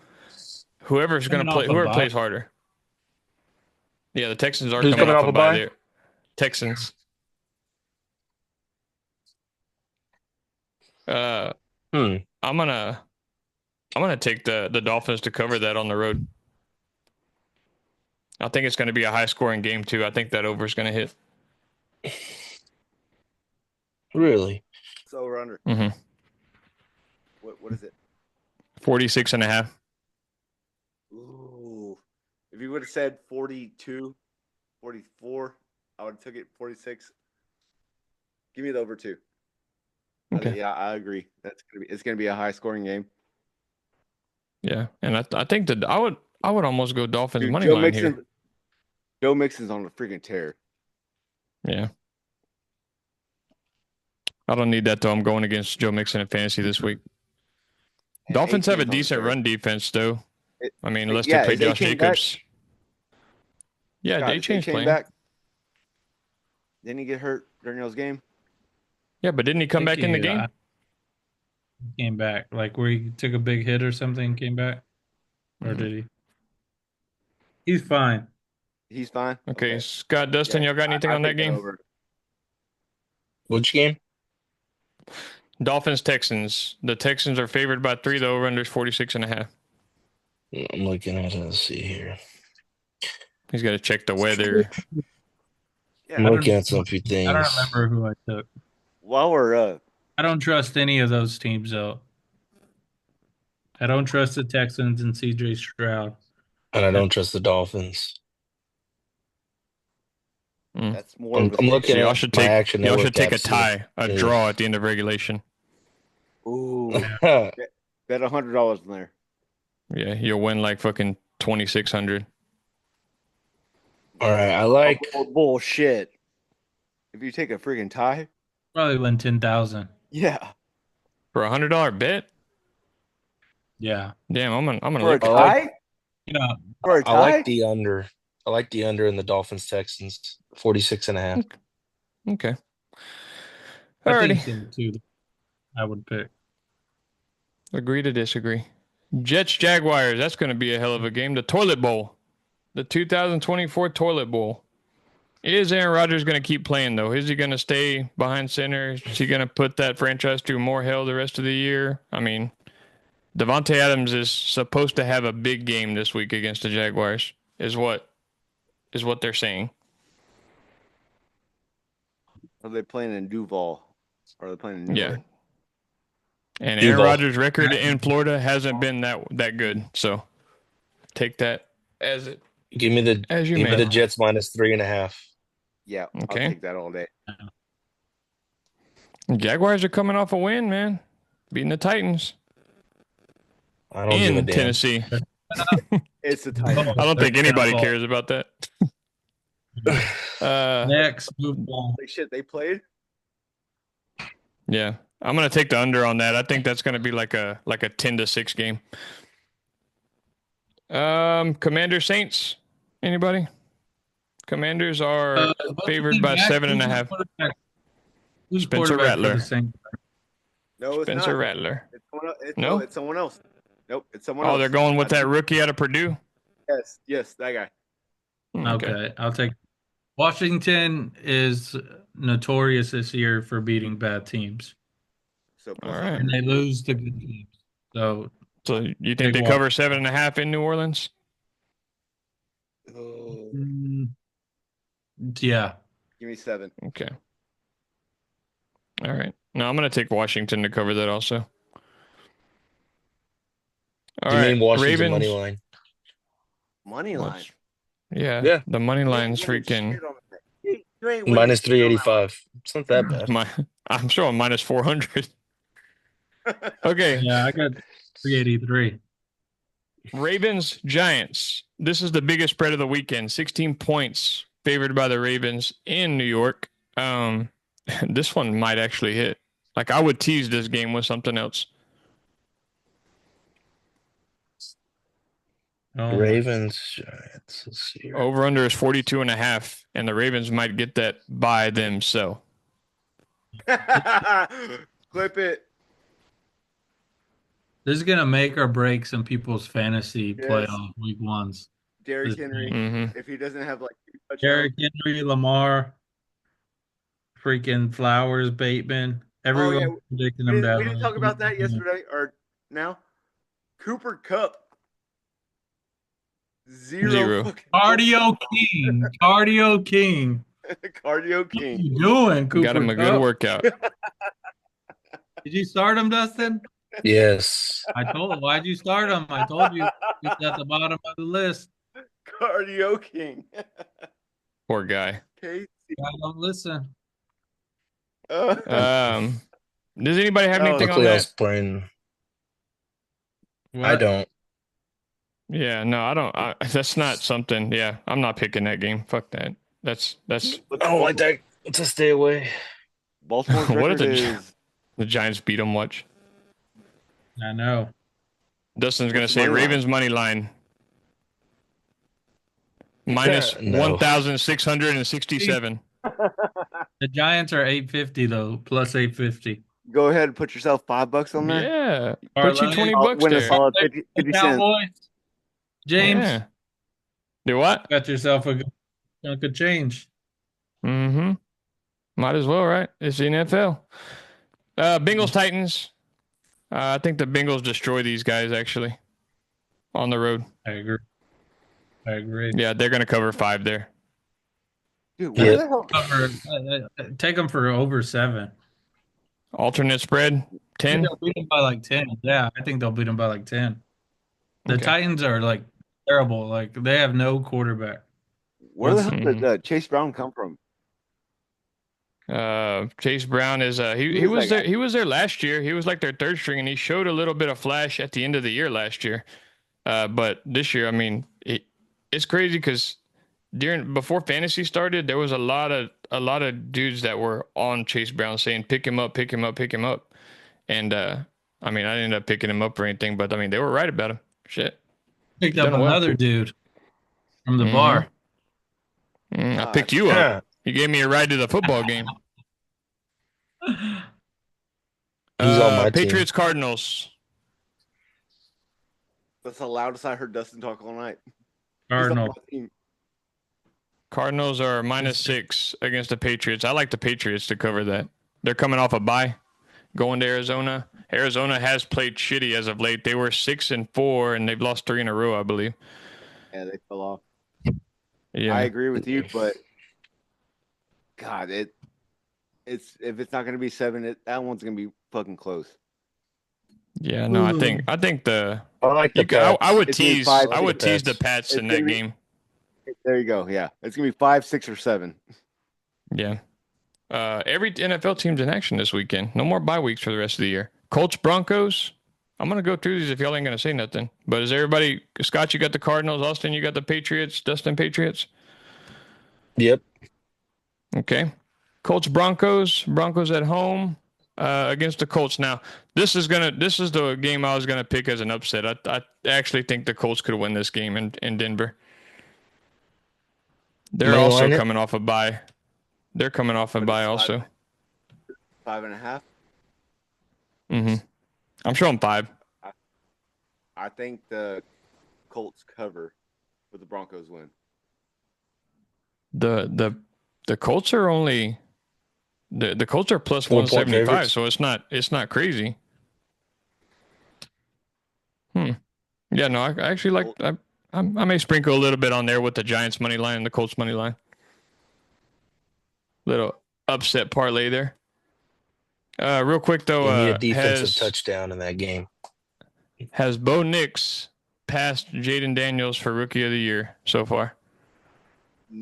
whoever's going Coming to play, off a whoever bye. plays harder. Yeah, the Texans are Who's coming coming off off a a bye bye? there. Texans. Uh, Hmm. I'm gonna take the Dolphins to cover that on the road. I think it's going to be a high scoring game too. I think that over is going to hit. Really? So we're under. Mm-hmm. What is it? 46 and a half. Ooh. If you would have said 42, 44, I would have took it 46. Give me the over two. Okay. Yeah, I agree. It's gonna be a high scoring game. Yeah, and I think that I would almost go Dolphins Dude, money line here. Joe Mixon's on a freaking tear. Yeah. I don't need that though. I'm going against Joe Mixon in fantasy this week. And Dolphins have a AT's on decent tear. run defense though. I mean, unless they Yeah, play is Josh A-Chain back? Jacobs. Yeah, Scott, they is changed A-Chain playing. back? Didn't he get hurt during those game? Yeah, but didn't he I come think back in the game? came back, like where he took a big hit or something, and came back, or Mhm. did he? He's fine. He's fine. Okay, Scott, Dustin, Yeah, y'all got anything I on that take that game? over. Which game? Dolphins Texans. The Texans are favored by 3. The over under is 46 and a half. I'm looking at it. Let's see here. He's got to check the weather. I'm Yeah, looking at some few I don't things. remember who I took. while we're I don't trust any of those teams though. I don't trust the Texans and CJ Stroud. And I don't trust the Dolphins. Mm. that's more of a I'm stay looking So at my Action y'all Network should take app. a tie, a draw at the end of regulation. Ooh, All bet $100 in there. Yeah, you'll win like fucking 2,600. right, I like. Bullshit. If you take a freaking tie, Probably win 10,000. yeah, For a $100 bet? Yeah. Damn, I'm gonna for a look at like- that. tie, Yeah. for a I tie. like the under. I like the under in the Dolphins Texans 46 and a half. Okay. I think Alrighty. so too. I would pick. Agree to disagree. Jets Jaguars. That's going to be a hell of a game. The Toilet Bowl. The 2024 Toilet Bowl. Is Aaron Rodgers going to keep playing, though? Is he going to stay behind center? Is he going to put that franchise through more hell the rest of the year? I mean, Devontae Adams is supposed to have a big game this week against the Jaguars, is what they're saying. Are they playing in Duval? Or are they playing in New Yeah. York? And Duval. Aaron Rodgers' record in Florida hasn't been that good. So take that as it Give me the as you give me the may. Jets -3.5. Yeah, I'll Okay. take that all day. Jaguars are coming off a win, man. Beating the Titans I don't give a in damn. Tennessee. It's the Titans. I don't think anybody cares about that. Next, move on. Like shit, they played. Yeah. I'm gonna take the under on that. I think that's gonna be like a 10-6 game. Commander Saints. Anybody? Commanders are favored by 7.5. Who's Spencer quarterback for Rattler. the Saints? No, it's Spencer not. Rattler. No, No? it's someone else. Nope, it's someone Oh, else. they're going with that rookie out of Purdue. Yes, that guy. Okay, I'll take. Washington is notorious this year for beating bad teams, So All right. and they lose to good teams. So So you think Big they one. cover 7.5 in New Orleans? Oh, yeah, give me 7. Okay. All right. No, I'm going to take Washington to cover that also. All You right. mean Washington Ravens. money line? Money line. Yeah. Yeah. The money line's Yeah, freaking. shit on that. You ain't winning. Minus 385. It's not that bad. I'm showing minus 400. Okay, Yeah, I got 383. Ravens Giants. This is the biggest spread of the weekend. 16 points favored by the Ravens in New York. This one might actually hit. Like I would tease this game with something else. Oh my. Ravens, Giants. Let's see here. Over under is 42.5, and the Ravens might get that by themselves. Clip it. This is gonna make or break some people's fantasy Yes. playoff week ones. Derrick Henry, Mm-hmm. if he doesn't have like 2 touchdowns. Derrick Henry, Lamar, freaking Flowers, Bateman. Everyone predicting them down. We didn't talk about that yesterday or now. Cooper Cup. Zero. fucking Cardio King. Cardio King. Cardio What are King. you doing, Cooper Got him a Kupp? good workout. Did you start him, Dustin? Yes. Why'd you start him? I told you. He's at the bottom of the list. Cardio King. Poor guy. Casey. I don't listen. Does anybody have anything on Luckily, I was that? playing. What? I don't. Yeah, no, I don't. That's not something. Yeah, I'm not picking that game. Fuck that. That's I don't like that. It's a stay away. Baltimore's What record if is the Giants beat them. Watch. I know. Dustin's gonna What's say the money line? Ravens money line minus No. 1,667. The Giants are 850 though, plus 850. Go ahead and put yourself $5 on there. Yeah, Parlay. put you 20 I'll bucks win a there. solid 50 cents. Cowboys. James, Yeah. Do what? got yourself a good chunk of change. Mm-hmm. Might as well, right? It's the NFL. Bengals Titans. I think the Bengals destroy these guys actually on the road. I agree. Yeah, they're gonna cover 5 there. Dude, where the hell? Take them for over 7. Alternate spread I 10. think they'll beat them by like 10. Yeah, I think they'll beat them by like 10. The Okay. Titans are like terrible. Like they have no quarterback. Where the hell Mhm. did Chase Brown come from? Chase Brown is he Who was is that there. guy? He was there last year. He was like their third string, and he showed a little bit of flash at the end of the year last year. But this year, I mean, it's crazy because before fantasy started, there was a lot of dudes that were on Chase Brown saying pick him up, pick him up, pick him up, and I mean, I didn't end up picking him up or anything, but I mean, they were right about him. Shit, Picked He's up done well. another dude from the Mhm. bar. I picked you up. You gave me a ride to the football game. He's on my team. Patriots Cardinals. That's the loudest I heard Dustin talk all night. He's Cardinal. on my team. Cardinals are -6 against the Patriots. I like the Patriots to cover that. They're coming off a bye, going to Arizona. Arizona has played shitty as of late. They were 6-4, and they've lost 3 in a row, I believe. Yeah, they fell off. Yeah, I agree with you, but God, it's if it's not going to be 7, that one's going to be fucking close. yeah. No, I think the I like the Pats. I would It's gonna be tease 5 I would tease Pats. the Pats It's in gonna that be- game. There you go. Yeah, it's going to be 5, 6, or 7. Yeah. Every NFL team's in action this weekend. No more bye weeks for the rest of the year. Colts Broncos. I'm gonna go through these if y'all ain't gonna say nothing. But is everybody? Scott, you got the Cardinals. Austin, you got the Patriots. Dustin, Patriots. Yep. Okay. Colts Broncos. Broncos at home against the Colts. Now, this is the game I was gonna pick as an upset. I actually think the Colts could win this game in Denver. They're Money also line it? coming off a bye. They're coming off a But bye it's also. 5.5. I'm showing 5. I think the Colts cover, but the Broncos win. The Colts are only the Colts are plus 4-point 175, favorites. so it's not crazy. Yeah, no, I actually like I may sprinkle a little bit on there with the Giants money line and the Colts money line. Little upset parlay there. Real quick though, You need a defensive touchdown in that game. has Bo Nix passed Jaden Daniels for Rookie of the Year so far? Yeah.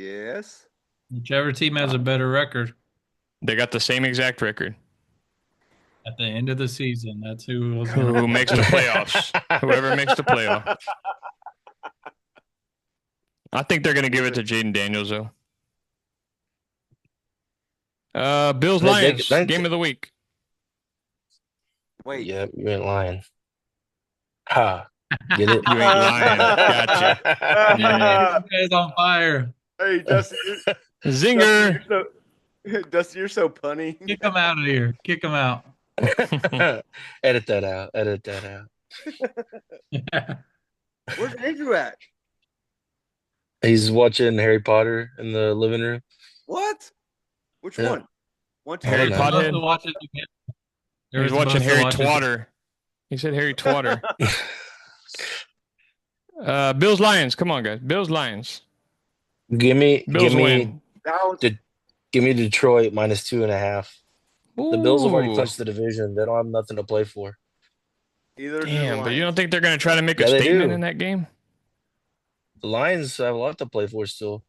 Yes. Whichever team has a better record They got the same exact record. at the end of the season, that's who was Who, going who to. makes the playoffs? Whoever makes the playoff. I think they're going to give it to Jaden Daniels, though. Bills Lions, game of the week. Wait. Yeah, you ain't lying. Ha. Get it? You ain't lying. Gotcha. Yeah. You guys on fire. Hey, Dusty, Zinger. Dusty, you're so punny. Kick him out of here. Kick him out. Edit that out. Edit that out. Where's Andrew at? He's watching Harry Potter in the living room. What? Which Yeah. one? One, two, Harry know. Supposed Pothead. to watch it again. They were He's watching supposed to Harry watch it- Twatter. He said Harry Twatter. Bills Lions. Come on, guys. Bills Lions. Give me win. give me Detroit minus 2.5. The Bills have already Ooh. clinched the division. They don't have nothing to play for. Either Damn, but you don't think they're going to try to make a Yeah, they statement do. in that game? The Lions have a lot to play for still.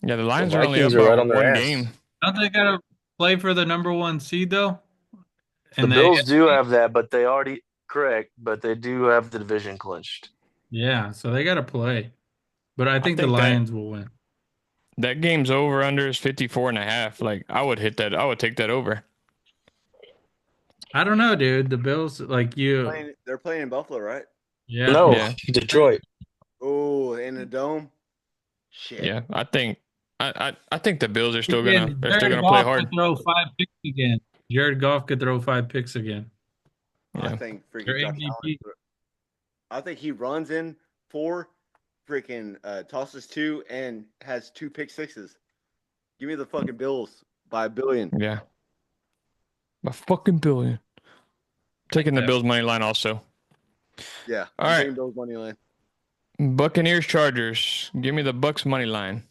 Yeah, the Lions are only up Vikings are by right on their one ass. game. Don't they got to play for the number 1 seed, though? The And Bills do have that, but they already correct, but they do have the division clinched. Yeah, so they got to play. But I think the think Lions will win. That game's over under is 54.5. Like, I would hit that. I would take that over. I don't know, dude. The Bills, like you. They're playing in Buffalo, right? Yeah. No, Yeah. Detroit. Oh, in the dome. Shit. Yeah, I think the Bills are still Again, gonna Jared play Goff hard. could throw 5 picks again. Jared Goff could throw 5 picks again. Yeah. I think freaking Your Josh MVP. Allen. I think he runs in 4, freaking tosses 2, and has 2 pick sixes. Give me the fucking Bills by $1 billion. Yeah. A fucking billion. Taking the that. Bills money line also. Yeah. All I'm right. taking Bills money line. Buccaneers Chargers. Give me the Bucks money line.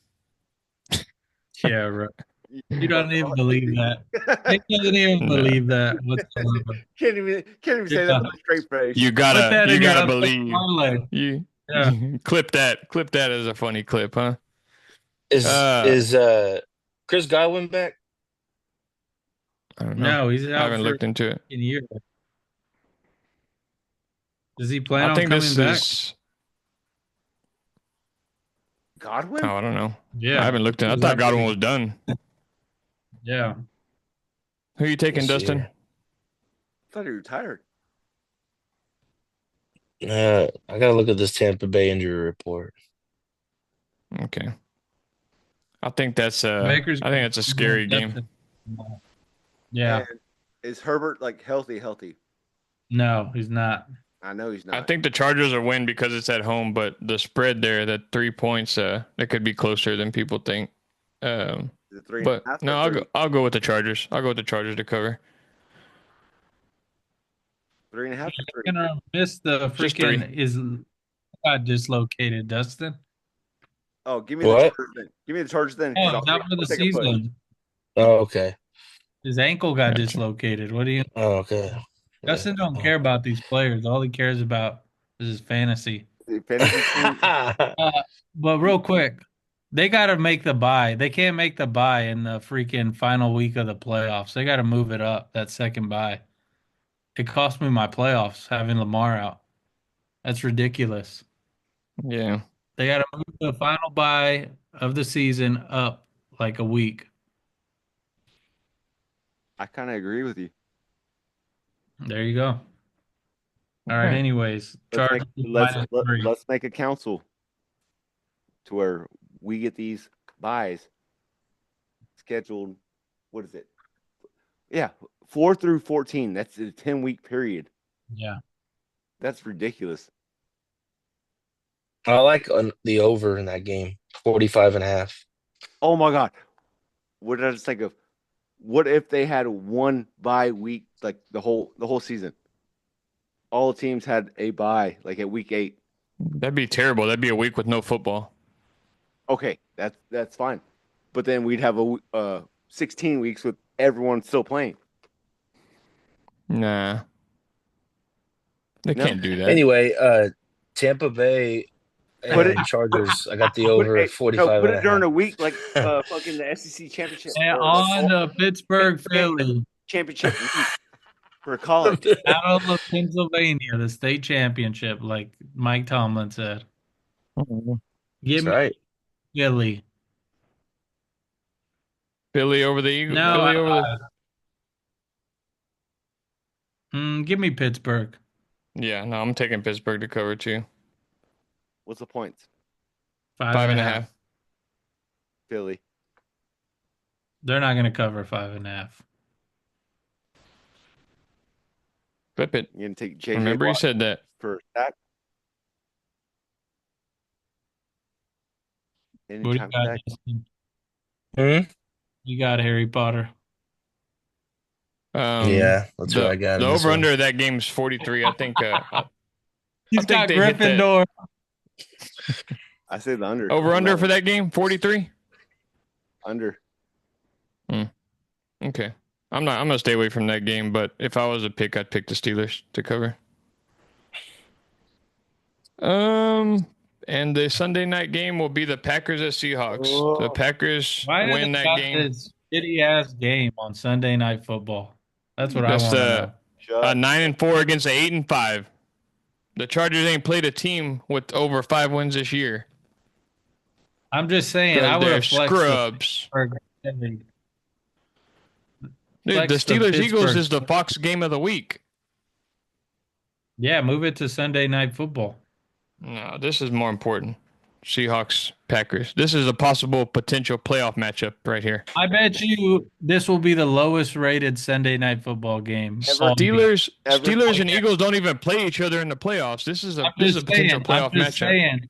Yeah, right. You don't even believe that. He doesn't even No. believe that whatsoever. Can't even say that with a straight face. You Put that gotta in your upset believe. parlay. You Yeah. clip that as a funny clip, huh? Is Chris Godwin back? I don't know. No, he's I out haven't for looked into it. a year. Does he plan I on think coming this back? is. Godwin? Oh, I don't know. Yeah. I haven't looked in. I thought Godwin was done. Yeah. Who are you taking, Let's see Dustin? here. I thought he retired. I gotta look at this Tampa Bay injury report. Okay. I think that's Baker's I think that's a scary game. Yeah. And is Herbert like healthy? No, he's not. I know he's not. I think the Chargers will win because it's at home, but the spread there, that 3 points, it could be closer than people think. Is it 3.5 But or no, I'll 3? I'll go with the Chargers. I'll go with the Chargers to cover. 3.5 or 3? You're gonna miss the Just freaking is got dislocated, Dustin. Oh, give me What? the Chargers then. Give me the Chargers then. 'cause Yeah, I'll not take- for the I'll take a push. season. Oh, okay. His ankle got Gotcha. dislocated. What do you? Oh, okay. Dustin don't care about these players. All he cares about is his fantasy. The fantasy team. But real quick, they got to make the bye. They can't make the bye in the freaking final week of the playoffs. They got to move it up, that second bye. It cost me my playoffs having Lamar out. That's ridiculous. Yeah. They got to move the final bye of the season up like a week. I kind of agree with you. There you go. All right. Okay. Anyways, Let's Chargers make, let's, minus let, 3. let's make a council to where we get these buys scheduled. What is it? Yeah, 4 through 14. That's a 10-week period. Yeah. That's ridiculous. I like the over in that game, 45.5. Oh my God. What did I just think of? What if they had one bye week, like the whole season? All teams had a bye, like at week 8. That'd be terrible. That'd be a week with no football. Okay, that's fine. But then we'd have 16 weeks with everyone still playing. Nah. They No. can't do that. Anyway, Tampa Bay Put it and Chargers. I got the put over it no, 45 put and it a during half. a week like fucking the SEC championship And or like on to Pittsburgh, Philly, championship week for college. Battle of Pennsylvania, the state championship, like Mike Tomlin said. Give That's me right. Philly. Philly over the Eagle. No, Philly over the. give me Pittsburgh. Yeah, no, I'm taking Pittsburgh to cover too. What's the points? 5.5. Philly. They're not going to cover 5.5. Flip it. You're gonna take JJ Remember you Watt said that. for sack? What do you Anytime got, sack? Justin? Hmm? You got Harry Potter. Yeah, that's what I got The in this over one. under that game is 43. I think I He's think got they hit that. Gryffindor. I say the under. Over on under for one. that game 43. Under. Okay. I'm gonna stay away from that game, but if I was a pick, I'd pick the Steelers to cover. And the Sunday night game will be the Packers at Seahawks. The Packers Why do win they that got game. this shitty ass game on Sunday Night Football? That's what I That's want to know. a 9-4 against a 8-5. The Chargers ain't played a team with over 5 wins this year. I'm just saying, I would They're have flexed scrubs. the Dude, the flex the Steelers Eagles Pittsburgh. is the Fox game of the week. Yeah, move it to Sunday Night Football. No, this is more important. Seahawks, Packers. This is a possible potential playoff matchup right here. I bet you this will be the lowest rated Sunday Night Football game. Steelers and Eagles don't even play each other in the playoffs. This is a potential playoff matchup.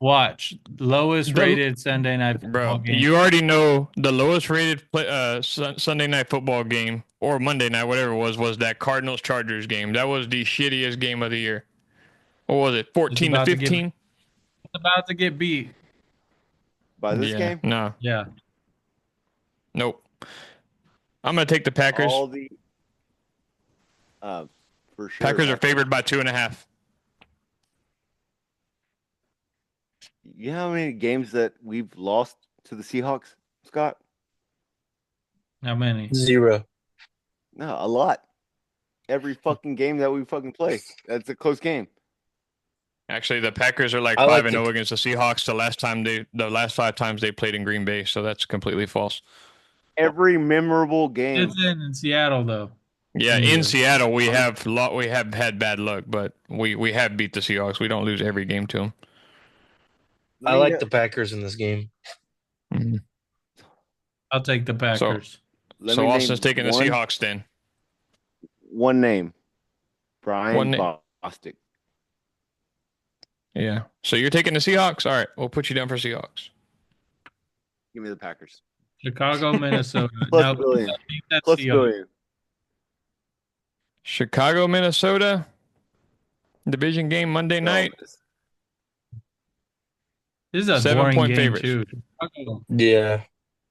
Watch lowest rated Sunday Night Football game. You already know the lowest rated Sunday Night Football game or Monday night, whatever it was that Cardinals Chargers game. That was the shittiest game of the year. What was it? 14-15. It's about to get beat by this game. No. Yeah. Nope. I'm gonna take the Packers. All the for sure. Packers are favored by 2.5. You know how many games that we've lost to the Seahawks, Scott? How many? 0. No, a lot. Every fucking game that we fucking play. That's a close game. Actually, the Packers are like 5-0 against the Seahawks the last 5 times they played in Green Bay, so that's completely false. Every memorable game. It's in Seattle though. Yeah, in Seattle we have had bad luck, but we have beat the Seahawks. We don't lose every game to them. I like the Packers in this game. Mm-hmm. I'll take the Packers. So Austin's taking the Seahawks then. One name. Brian Bostic. Yeah. So you're taking the Seahawks? All right. We'll put you down for Seahawks. Give me the Packers. Chicago, Minnesota. Plus billion. Plus billion. Chicago, Minnesota. Division game Monday night. This is a 7-point game favorites. too. Yeah.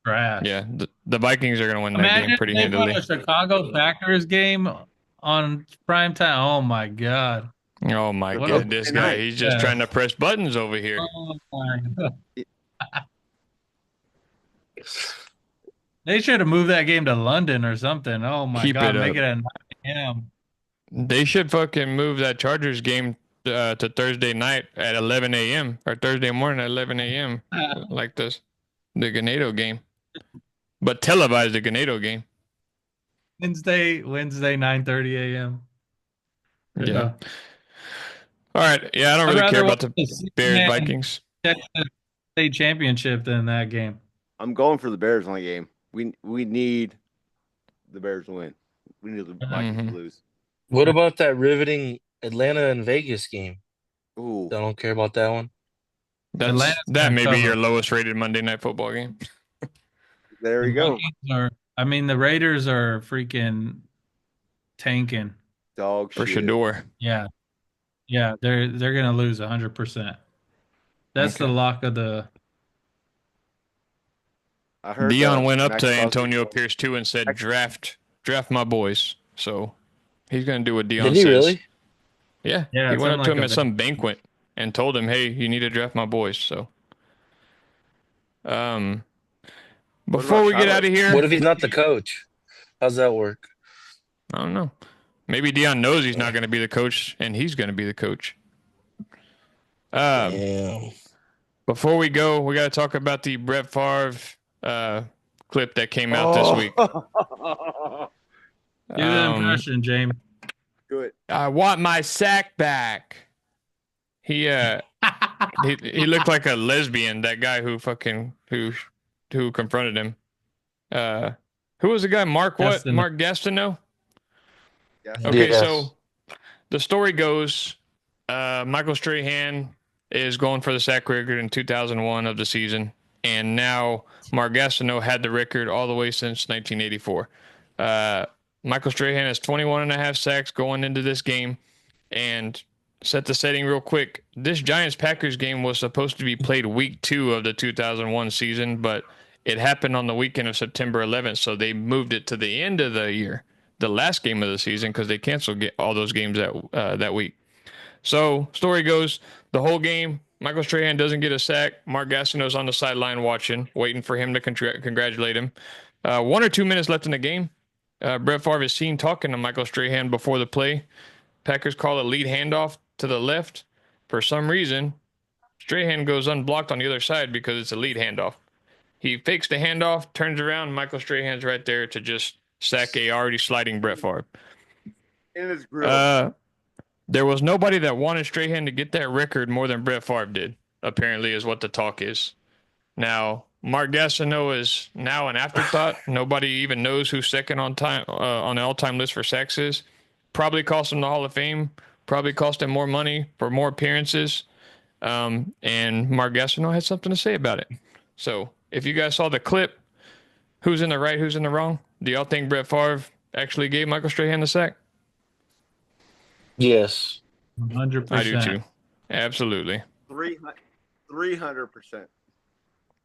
Trash. Yeah. The Vikings are going to win that game pretty handily. Imagine a Chicago Packers game on prime time. Oh my god. Oh my god, this guy, he's just trying to press buttons over here. Oh my god. They should have moved that game to London or something. Oh my god, make it at 9 a.m. They should fucking move that Chargers game to Thursday night at 11 a.m. or Thursday morning at 11 a.m. like the Ganado game. But televise the Ganado game. Wednesday 9:30 a.m. Yeah. All right. Yeah, I don't really care about the Bears Vikings state championship than that game. I'm going for the Bears on the game. We need the Bears to win. We need the Vikings to lose. What about that riveting Atlanta and Vegas game? Ooh. I don't care about that one. That may be your lowest rated Monday Night Football game. There you go. The Raiders are freaking tanking. Dog for shit. Shador. Yeah. Yeah, they're going to lose 100%. That's the lock of the I heard Dion went up to Antonio Pierce too and said, "Draft my boys." So he's going to do what Dion says. Did he really? Yeah. He went up to him at some banquet. and told him, "Hey, you need to draft my boys." So, um, What before about we get out Shiloh? of What here, if he's not the coach? How's that work? I don't know. Maybe Dion knows he's not going to be the coach, and he's going to be the coach. Um, Damn. Before we go, we got to talk about the Brett Favre uh, clip that came out this week. Oh, Do the Um, impression, James. do it. I want my sack back. He he looked like a lesbian. That guy who confronted him. Uh, who was the guy? Mark what? Gastineau. Mark Gastineau. Yes. Okay, Yes. so the story goes, Michael Strahan is going for the sack record in 2001 of the season, and now Mark Gastineau had the record all the way since 1984. Michael Strahan has 21 and a half sacks going into this game, and set the setting real quick. This Giants-Packers game was supposed to be played week 2 of the 2001 season, but it happened on the weekend of September 11th, so they moved it to the end of the year, the last game of the season, because they canceled all those games that week. So, story goes, the whole game, Michael Strahan doesn't get a sack. Mark Gastineau's on the sideline watching, waiting for him to congratulate him. 1 or 2 minutes left in the game. Brett Favre is seen talking to Michael Strahan before the play. Packers call a lead handoff to the left. For some reason, Strahan goes unblocked on the other side because it's a lead handoff. He fakes the handoff, turns around, Michael Strahan's right there to just sack a already sliding Brett Favre. In his grill. There was nobody that wanted Strahan to get that record more than Brett Favre did, apparently, is what the talk is. Now, Mark Gastineau is now an afterthought. Nobody even knows who's second on the all-time list for sacks is. Probably cost him the Hall of Fame. Probably cost him more money for more appearances. And Mark Gastineau had something to say about it. So, if you guys saw the clip, who's in the right, who's in the wrong? Do y'all think Brett Favre actually gave Michael Strahan the sack? Yes. 100%. I do too. Absolutely. 300%.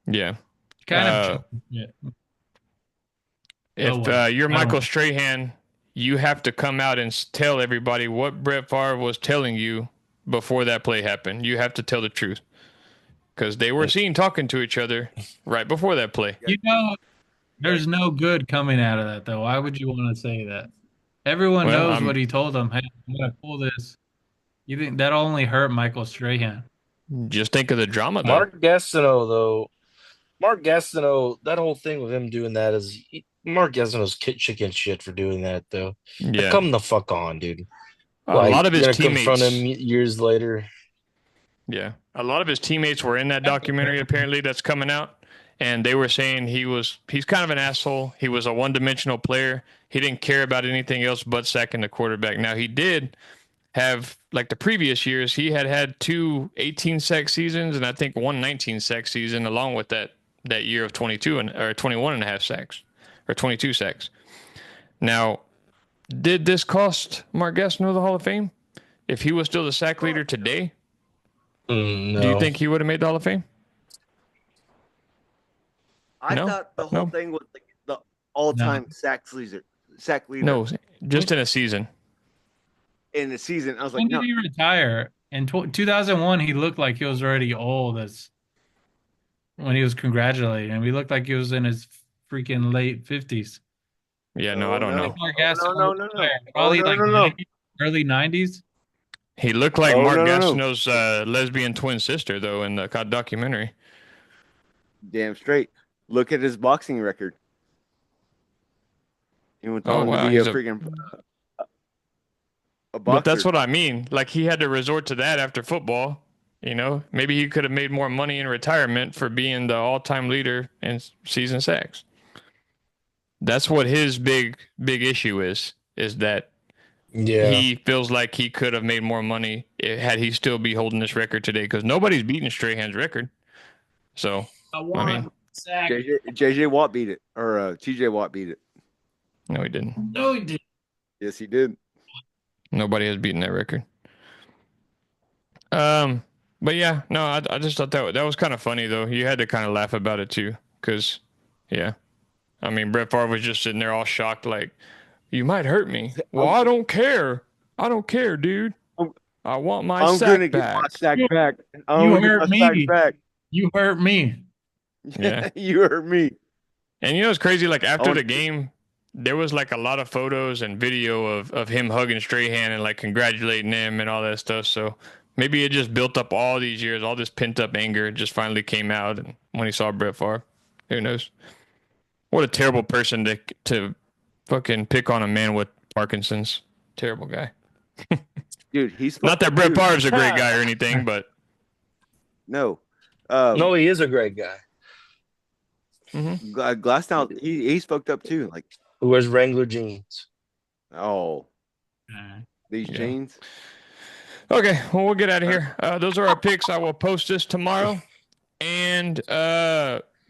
Yeah. Kind of. Yeah. If you're Michael Strahan, you have to come out and tell everybody what Brett Favre was telling you before that play happened. You have to tell the truth because they were seen talking to each other right before that play. You know, there's no good coming out of that, though. Why would you want to say that? Everyone knows what he told them. Hey, I'm going to pull this. You think that'll only hurt Michael Strahan? Just think of the drama, though. Mark Gastineau, that whole thing with him doing that is Mark Gastineau's chicken shit for doing that, though. Like, Yeah. come the fuck on, dude. A lot of his you're gonna teammates confront him years later. Yeah. A lot of his teammates were in that documentary, apparently, that's coming out. And they were saying he's kind of an asshole. He was a one-dimensional player. He didn't care about anything else but sacking the quarterback. Now, he did have, like the previous years, he had 2 18-sack seasons and I think 1 19-sack season along with that year of 21 and a half sacks or 22 sacks. Now, did this cost Mark Gastineau the Hall of Fame? If he was still the sack leader today, No. do you think he would have made the Hall of Fame? I No? thought the whole No? thing was like the all-time sack leader. No, just in a season. In the season, I was like, When no. did he retire? In 2001, he looked like he was already old as when he was congratulating him. He looked like he was in his freaking late 50s. Yeah, no, I don't know. Mark Oh, Gastineau no. retired. Oh, Probably no, like no, no. 90s, early 90s. He looked like Oh, Mark no. Gastineau's lesbian twin sister, though, in the documentary. Damn straight. Look at his boxing record. He went on to be He's a freaking a boxer. But that's what I mean. Like, he had to resort to that after football. You know, maybe he could have made more money in retirement for being the all-time leader in season sacks. That's what his big issue is that he feels like he could have made more money had he still be holding this record today because nobody's beating Strahan's record. So, I mean, JJ Watt beat it, or TJ Watt beat it. No, he didn't. No, he did. Yes, he did. Nobody has beaten that record. But yeah, no, I just thought that was kind of funny though. You had to kind of laugh about it too, because, yeah, I mean, Brett Favre was just sitting there all shocked, like, "You might hurt me." Well, I don't care. I don't care, dude. I want my I'm gonna sack get my back. sack back. I'm You gonna get hurt my sack me. back. You hurt me. Yeah. You hurt me. And you know it's crazy, like I after want the game, there was like a lot of photos and video of him hugging Strahan and like congratulating him and all that stuff. So maybe it just built up all these years, all this pent up anger just finally came out and when he saw Brett Favre. Who knows? What a terrible person to fucking pick on a man with Parkinson's. Terrible guy. dude, he's Not fucked that up Brett too. Favre's a great guy or anything, but No. No, he is a great guy. Glass now he's fucked up too. Like, Who wears Wrangler jeans? oh, these Yeah. jeans. Okay, well we'll get out of here. Those are our picks. I will post this tomorrow. And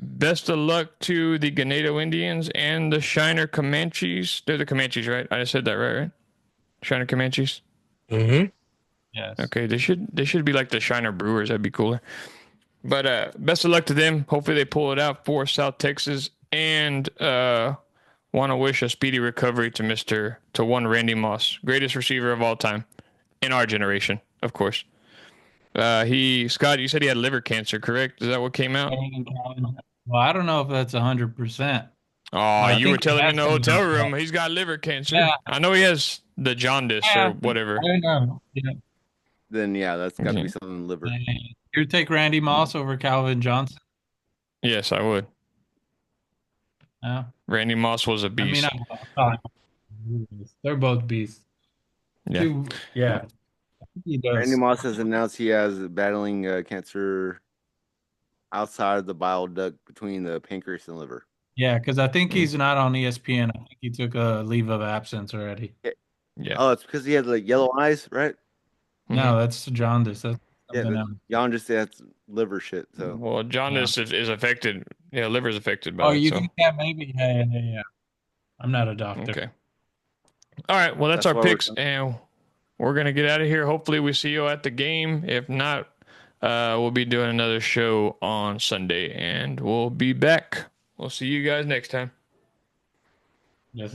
best of luck to the Ganado Indians and the Shiner Comanches. They're the Comanches, right? I said that right? Shiner Comanches. Mm-hmm. Yes. Okay, they should be like the Shiner Brewers. That'd be cooler. But best of luck to them. Hopefully they pull it out for South Texas. And want to wish a speedy recovery to one Randy Moss, greatest receiver of all time in our generation, of course. Scott, you said he had liver cancer, correct? Is that what came out? Well, I don't know if that's 100%. Oh, I you were think he telling me in has the to be hotel on room that. he's got liver cancer. Yeah. I know he has the jaundice or whatever. I know. Yeah. Then yeah, that's got to Yeah. be something in the liver. You would take Randy Moss over Calvin Johnson? Yes, I would. No. Randy Moss was a I beast. mean, they're both beasts. Yeah. Yeah. He does. Randy Moss has announced he has battling cancer outside of the bile duct between the pancreas and liver. Yeah, because I think he's not on ESPN. I think he took a leave of absence already. Yeah. Oh, it's because he had like yellow eyes, right? No, that's jaundice. That's Yeah, something else. y'all just say that's liver shit. So Well, jaundice is affected. Yeah, liver's affected by Oh, it. you So think that maybe? Yeah. I'm not a doctor. okay. All right. Well, that's our why picks, and we're gonna get out of here. Hopefully, we see you at the game. If not, we'll be doing another show on Sunday, and we'll be back. We'll see you guys next time. Yes.